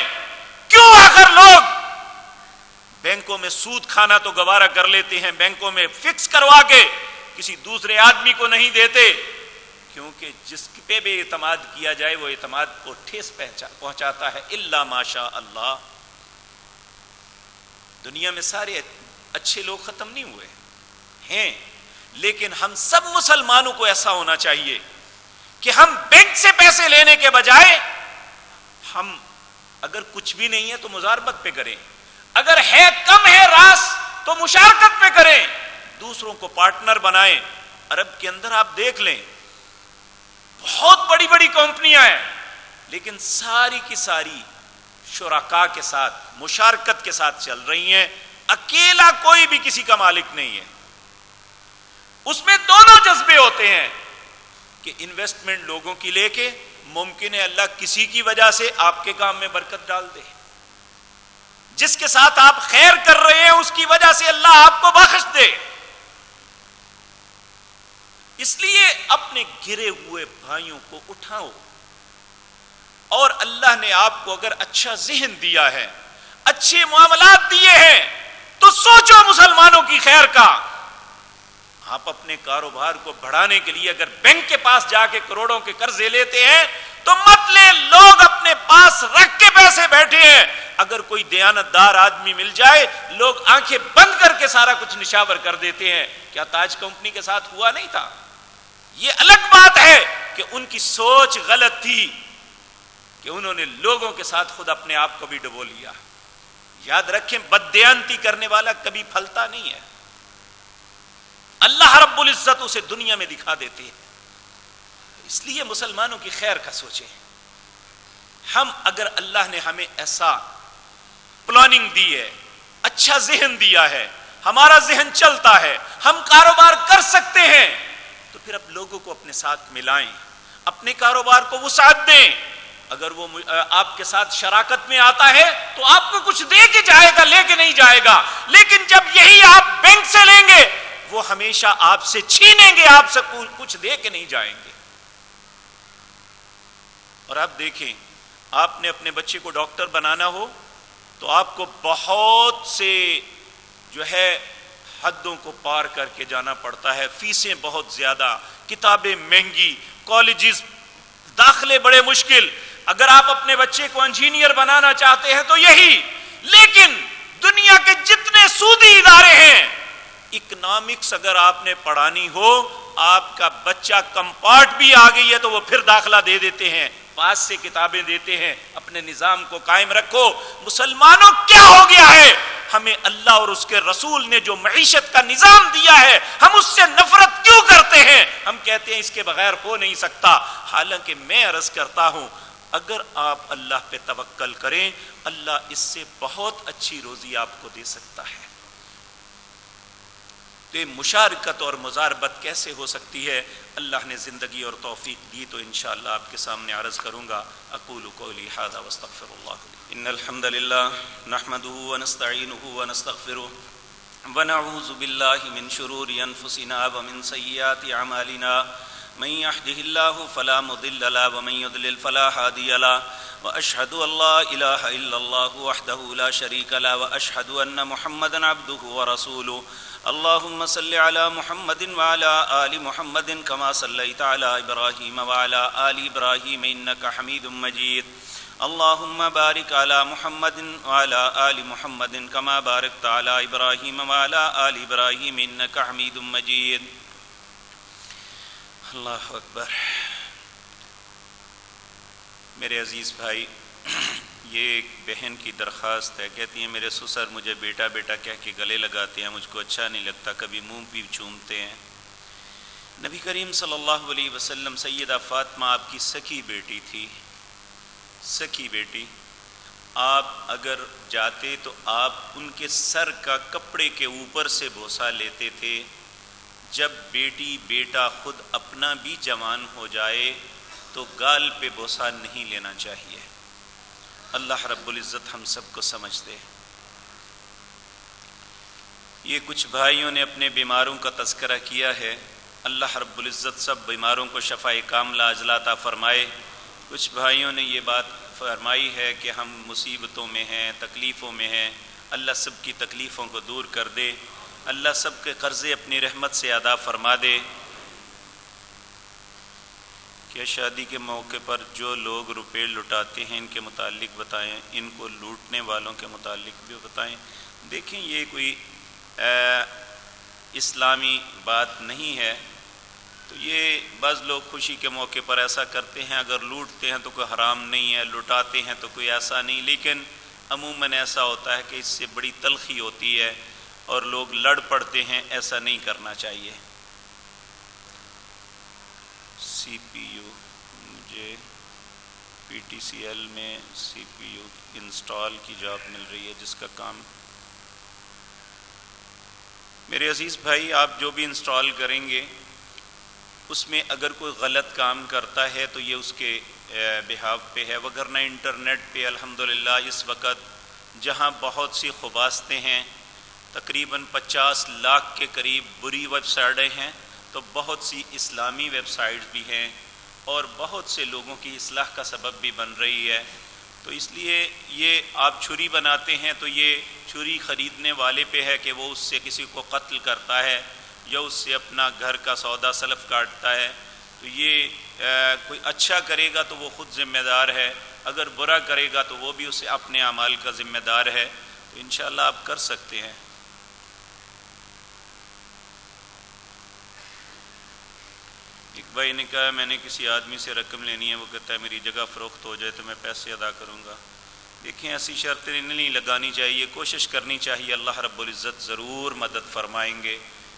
کیوں آخر لوگ بینکوں میں سود کھانا تو گوارا کر لیتے ہیں، بینکوں میں فکس کروا کے کسی دوسرے آدمی کو نہیں دیتے؟ کیونکہ جس پہ بھی اعتماد کیا جائے وہ اعتماد کو ٹھیس پہنچاتا ہے، الا ماشاء اللہ۔ دنیا میں سارے اچھے لوگ ختم نہیں ہوئے ہیں، لیکن ہم سب مسلمانوں کو ایسا ہونا چاہیے کہ ہم بینک سے پیسے لینے کے بجائے ہم اگر کچھ بھی نہیں ہے تو مزاربت پہ کریں، اگر ہے کم ہے راس تو مشارکت پہ کریں، دوسروں کو پارٹنر بنائیں۔ عرب کے اندر آپ دیکھ لیں بہت بڑی بڑی کمپنیاں ہیں، لیکن ساری کی ساری شرکاء کے ساتھ مشارکت کے ساتھ چل رہی ہیں، اکیلا کوئی بھی کسی کا مالک نہیں ہے۔ اس میں دونوں جذبے ہوتے ہیں کہ انویسٹمنٹ لوگوں کی لے کے ممکن ہے اللہ کسی کی وجہ سے آپ کے کام میں برکت ڈال دے، جس کے ساتھ آپ خیر کر رہے ہیں اس کی وجہ سے اللہ آپ کو بخش دے۔ اس لیے اپنے گرے ہوئے بھائیوں کو اٹھاؤ، اور اللہ نے آپ کو اگر اچھا ذہن دیا ہے، اچھے معاملات دیے ہیں، تو سوچو مسلمانوں کی خیر کا۔ آپ اپنے کاروبار کو بڑھانے کے لیے اگر بینک کے پاس جا کے کروڑوں کے قرضے لیتے ہیں تو مت لیں، لوگ اپنے پاس رکھ کے پیسے بیٹھے ہیں۔ اگر کوئی دیانت دار آدمی مل جائے لوگ آنکھیں بند کر کے سارا کچھ نشاور کر دیتے ہیں۔ کیا تاج کمپنی کے ساتھ ہوا نہیں تھا؟ یہ الگ بات ہے کہ ان کی سوچ غلط تھی کہ انہوں نے لوگوں کے ساتھ خود اپنے آپ کو بھی ڈبو لیا۔ یاد رکھیں بددیانتی کرنے والا کبھی پھلتا نہیں ہے، اللہ رب العزت اسے دنیا میں دکھا دیتے ہیں۔ اس لیے مسلمانوں کی خیر کا سوچیں، ہم اگر اللہ نے ہمیں ایسا پلاننگ دی ہے، اچھا ذہن دیا ہے، ہمارا ذہن چلتا ہے، ہم کاروبار کر سکتے ہیں، تو پھر اب لوگوں کو اپنے ساتھ ملائیں، اپنے کاروبار کو وسعت دیں۔ اگر وہ آپ کے ساتھ شراکت میں آتا ہے تو آپ کو کچھ دے کے جائے گا، لے کے نہیں جائے گا، لیکن جب یہی آپ بینک سے لیں گے وہ ہمیشہ آپ سے چھینیں گے، آپ سے کچھ دے کے نہیں جائیں گے۔ اور آپ دیکھیں، آپ نے اپنے بچے کو ڈاکٹر بنانا ہو تو آپ کو بہت سے جو ہے حدوں کو پار کر کے جانا پڑتا ہے، فیسیں بہت زیادہ، کتابیں مہنگی، کالجز داخلے بڑے مشکل۔ اگر آپ اپنے بچے کو انجینئر بنانا چاہتے ہیں تو یہی، لیکن دنیا کے جتنے سودی ادارے ہیں، اکنامکس اگر آپ نے پڑھانی ہو، آپ کا بچہ کمپارٹ بھی آ گئی ہے تو وہ پھر داخلہ دے دیتے ہیں، پاس سے کتابیں دیتے ہیں۔ اپنے نظام کو قائم رکھو۔ مسلمانوں کیا ہو گیا ہے؟ ہمیں اللہ اور اس کے رسول نے جو معیشت کا نظام دیا ہے، ہم اس سے نفرت کیوں کرتے ہیں؟ ہم کہتے ہیں اس کے بغیر ہو نہیں سکتا، حالانکہ میں عرض کرتا ہوں اگر آپ اللہ پہ توکل کریں، اللہ اس سے بہت اچھی روزی آپ کو دے سکتا ہے۔ تو یہ مشارکت اور مزاربت کیسے ہو سکتی ہے؟ اللہ نے زندگی اور توفیق دی تو انشاءاللہ آپ کے سامنے عرض کروں گا۔ اقول قولی ھذا واستغفر اللہ۔ ان الحمد للہ نحمده ونستعینه ونستغفره ونعوذ باللہ من شرور انفسنا ومن سیئات اعمالنا، من يهده الله فلا مضل له ومن يضلل فلا هادي له، واشهد ان لا اله الا الله وحده لا شريك له، واشهد ان محمدا عبده ورسوله۔ اللهم صل على محمد وعلى آل محمد كما صليت على إبراهيم وعلى آل إبراهيم إنك حميد مجيد۔ اللهم بارك على محمد وعلى آل محمد كما باركت على إبراهيم وعلى آل إبراهيم إنك حميد مجيد۔ اللہ اکبر۔ میرے عزیز بھائی، یہ ایک بہن کی درخواست ہے، کہتی ہیں میرے سسر مجھے بیٹا بیٹا کہہ کے گلے لگاتے ہیں، مجھ کو اچھا نہیں لگتا، کبھی منہ بھی چومتے ہیں۔ نبی کریم صلی اللہ علیہ وسلم، سیدہ فاطمہ آپ کی سکی بیٹی تھی، سکی بیٹی، آپ اگر جاتے تو آپ ان کے سر کا کپڑے کے اوپر سے بوسہ لیتے تھے۔ جب بیٹی بیٹا خود اپنا بھی جوان ہو جائے تو گال پہ بوسہ نہیں لینا چاہیے۔ اللہ رب العزت ہم سب کو سمجھ دے۔ یہ کچھ بھائیوں نے اپنے بیماروں کا تذکرہ کیا ہے، اللہ رب العزت سب بیماروں کو شفاء کاملہ عاجلہ عطا فرمائے۔ کچھ بھائیوں نے یہ بات فرمائی ہے کہ ہم مصیبتوں میں ہیں، تکلیفوں میں ہیں، اللہ سب کی تکلیفوں کو دور کر دے، اللہ سب کے قرضے اپنی رحمت سے ادا فرما دے۔ کیا شادی کے موقع پر جو لوگ روپے لٹاتے ہیں ان کے متعلق بتائیں، ان کو لوٹنے والوں کے متعلق بھی بتائیں۔ دیکھیں یہ کوئی اسلامی بات نہیں ہے، تو یہ بعض لوگ خوشی کے موقع پر ایسا کرتے ہیں، اگر لوٹتے ہیں تو کوئی حرام نہیں ہے، لٹاتے ہیں تو کوئی ایسا نہیں، لیکن عموماً ایسا ہوتا ہے کہ اس سے بڑی تلخی ہوتی ہے اور لوگ لڑ پڑتے ہیں، ایسا نہیں کرنا چاہیے۔ سی پی یو، مجھے پی ٹی سی ایل میں سی پی یو انسٹال کی جاب مل رہی ہے جس کا کام، میرے عزیز بھائی آپ جو بھی انسٹال کریں گے اس میں اگر کوئی غلط کام کرتا ہے تو یہ اس کے بہاف پہ ہے، وگرنہ انٹرنیٹ پہ الحمدللہ اس وقت جہاں بہت سی خباستیں ہیں، تقریباً 50 لاکھ کے قریب بری ویب سائٹیں ہیں، تو بہت سی اسلامی ویب سائٹس بھی ہیں اور بہت سے لوگوں کی اصلاح کا سبب بھی بن رہی ہے۔ تو اس لیے یہ آپ چھری بناتے ہیں تو یہ چھری خریدنے والے پہ ہے کہ وہ اس سے کسی کو قتل کرتا ہے یا اس سے اپنا گھر کا سودا سلف کاٹتا ہے، تو یہ کوئی اچھا کرے گا تو وہ خود ذمہ دار ہے، اگر برا کرے گا تو وہ بھی اسے اپنے اعمال کا ذمہ دار ہے۔ تو انشاءاللہ آپ کر سکتے ہیں۔ ایک بھائی نے کہا میں نے کسی آدمی سے رقم لینی ہے، وہ کہتا ہے میری جگہ فروخت ہو جائے تو میں پیسے ادا کروں گا۔ دیکھیں ایسی شرطیں نہیں لگانی چاہیے، کوشش کرنی چاہیے، اللہ رب العزت ضرور مدد فرمائیں گے۔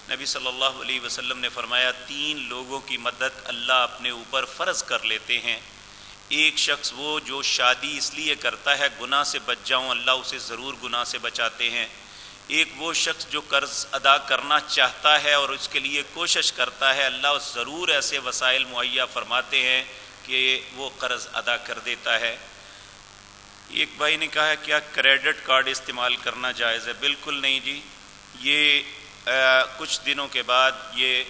نبی صلی اللہ علیہ وسلم نے فرمایا 3 لوگوں کی مدد اللہ اپنے اوپر فرض کر لیتے ہیں، ایک شخص وہ جو شادی اس لیے کرتا ہے گناہ سے بچ جاؤں، اللہ اسے ضرور گناہ سے بچاتے ہیں۔ ایک وہ شخص جو قرض ادا کرنا چاہتا ہے اور اس کے لیے کوشش کرتا ہے، اللہ ضرور ایسے وسائل مہیا فرماتے ہیں کہ وہ قرض ادا کر دیتا ہے۔ ایک بھائی نے کہا کیا کریڈٹ کارڈ استعمال کرنا جائز ہے؟ بالکل نہیں جی، یہ کچھ دنوں کے بعد یہ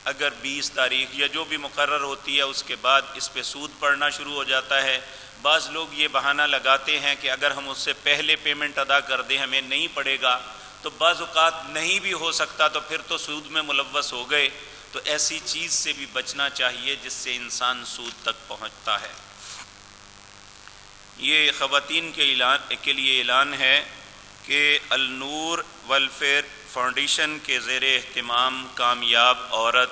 اگر 20 تاریخ یا جو بھی مقرر ہوتی ہے اس کے بعد اس پہ سود پڑنا شروع ہو جاتا ہے۔ بعض لوگ یہ بہانہ لگاتے ہیں کہ اگر ہم اس سے پہلے پیمنٹ ادا کر دیں ہمیں نہیں پڑے گا، تو بعض اوقات نہیں بھی ہو سکتا تو پھر تو سود میں ملوث ہو گئے۔ تو ایسی چیز سے بھی بچنا چاہیے جس سے انسان سود تک پہنچتا ہے۔ یہ خواتین کے لیے اعلان ہے کہ النور ویلفیئر فاؤنڈیشن کے زیر اہتمام کامیاب عورت،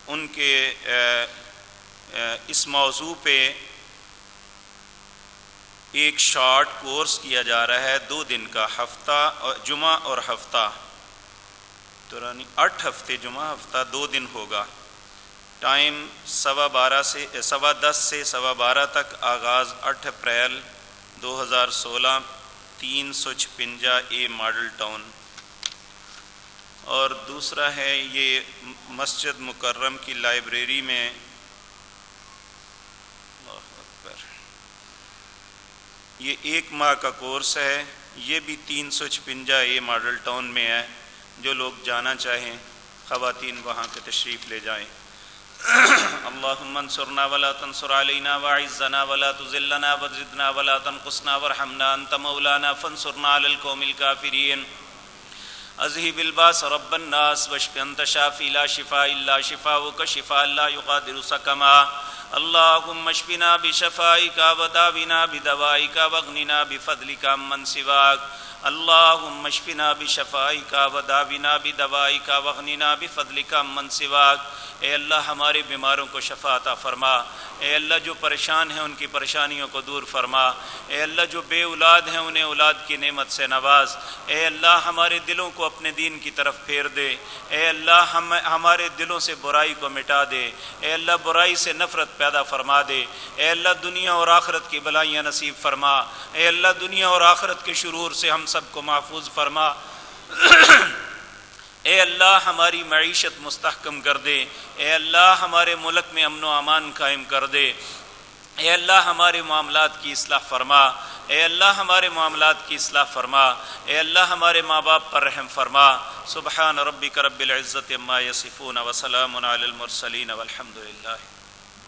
ان کے اس موضوع پہ ایک شارٹ کورس کیا جا رہا ہے 2 دن کا، ہفتہ جمعہ اور ہفتہ 8 ہفتے جمعہ ہفتہ 2 دن ہوگا۔ ٹائم 10:15 سے 12:15 تک، آغاز 8 اپریل 2016، 356 اے ماڈل ٹاؤن۔ اور دوسرا ہے یہ مسجد مکرم کی لائبریری میں، یہ 1 ماہ کا کورس ہے، یہ بھی 356 اے ماڈل ٹاؤن میں ہے۔ جو لوگ جانا چاہیں خواتین وہاں پہ تشریف لے جائیں۔ اللہم انصرنا ولا تنصر علینا واعزنا ولا تذلنا وزدنا ولا تنقصنا وارحمنا انت مولانا فانصرنا علی القوم الکافرین۔ اذهب الباس رب الناس واشف انت شافی لا شفاء الا شفاؤک شفاء لا یغادر سقما۔ اللهم اشفنا بشفائك وداونا بدوائك واغننا بفضلك عمن سواك۔ اللهم اشفنا بشفائك وداونا بدوائك واغننا بفضلك عمن سواك۔ اے اللہ ہمارے بیماروں کو شفا عطا فرما، اے اللہ جو پریشان ہیں ان کی پریشانیوں کو دور فرما، اے اللہ جو بے اولاد ہیں انہیں اولاد کی نعمت سے نواز، اے اللہ ہمارے دلوں کو اپنے دین کی طرف پھیر دے، اے اللہ ہمارے دلوں سے برائی کو مٹا دے، اے اللہ برائی سے نفرت پیدا فرما دے، اے اللہ دنیا اور آخرت کی بلائیاں نصیب فرما، اے اللہ دنیا اور آخرت کے شرور سے ہم سب کو محفوظ فرما۔ اے اللہ ہماری معیشت مستحکم کر دے، اے اللہ ہمارے ملک میں امن و امان قائم کر دے، اے اللہ ہمارے معاملات کی اصلاح فرما، اے اللہ ہمارے معاملات کی اصلاح فرما، اے اللہ ہمارے ماں باپ پر رحم فرما۔ سبحان ربک رب العزت عما یصفون وسلام علی المرسلین والحمد للہ۔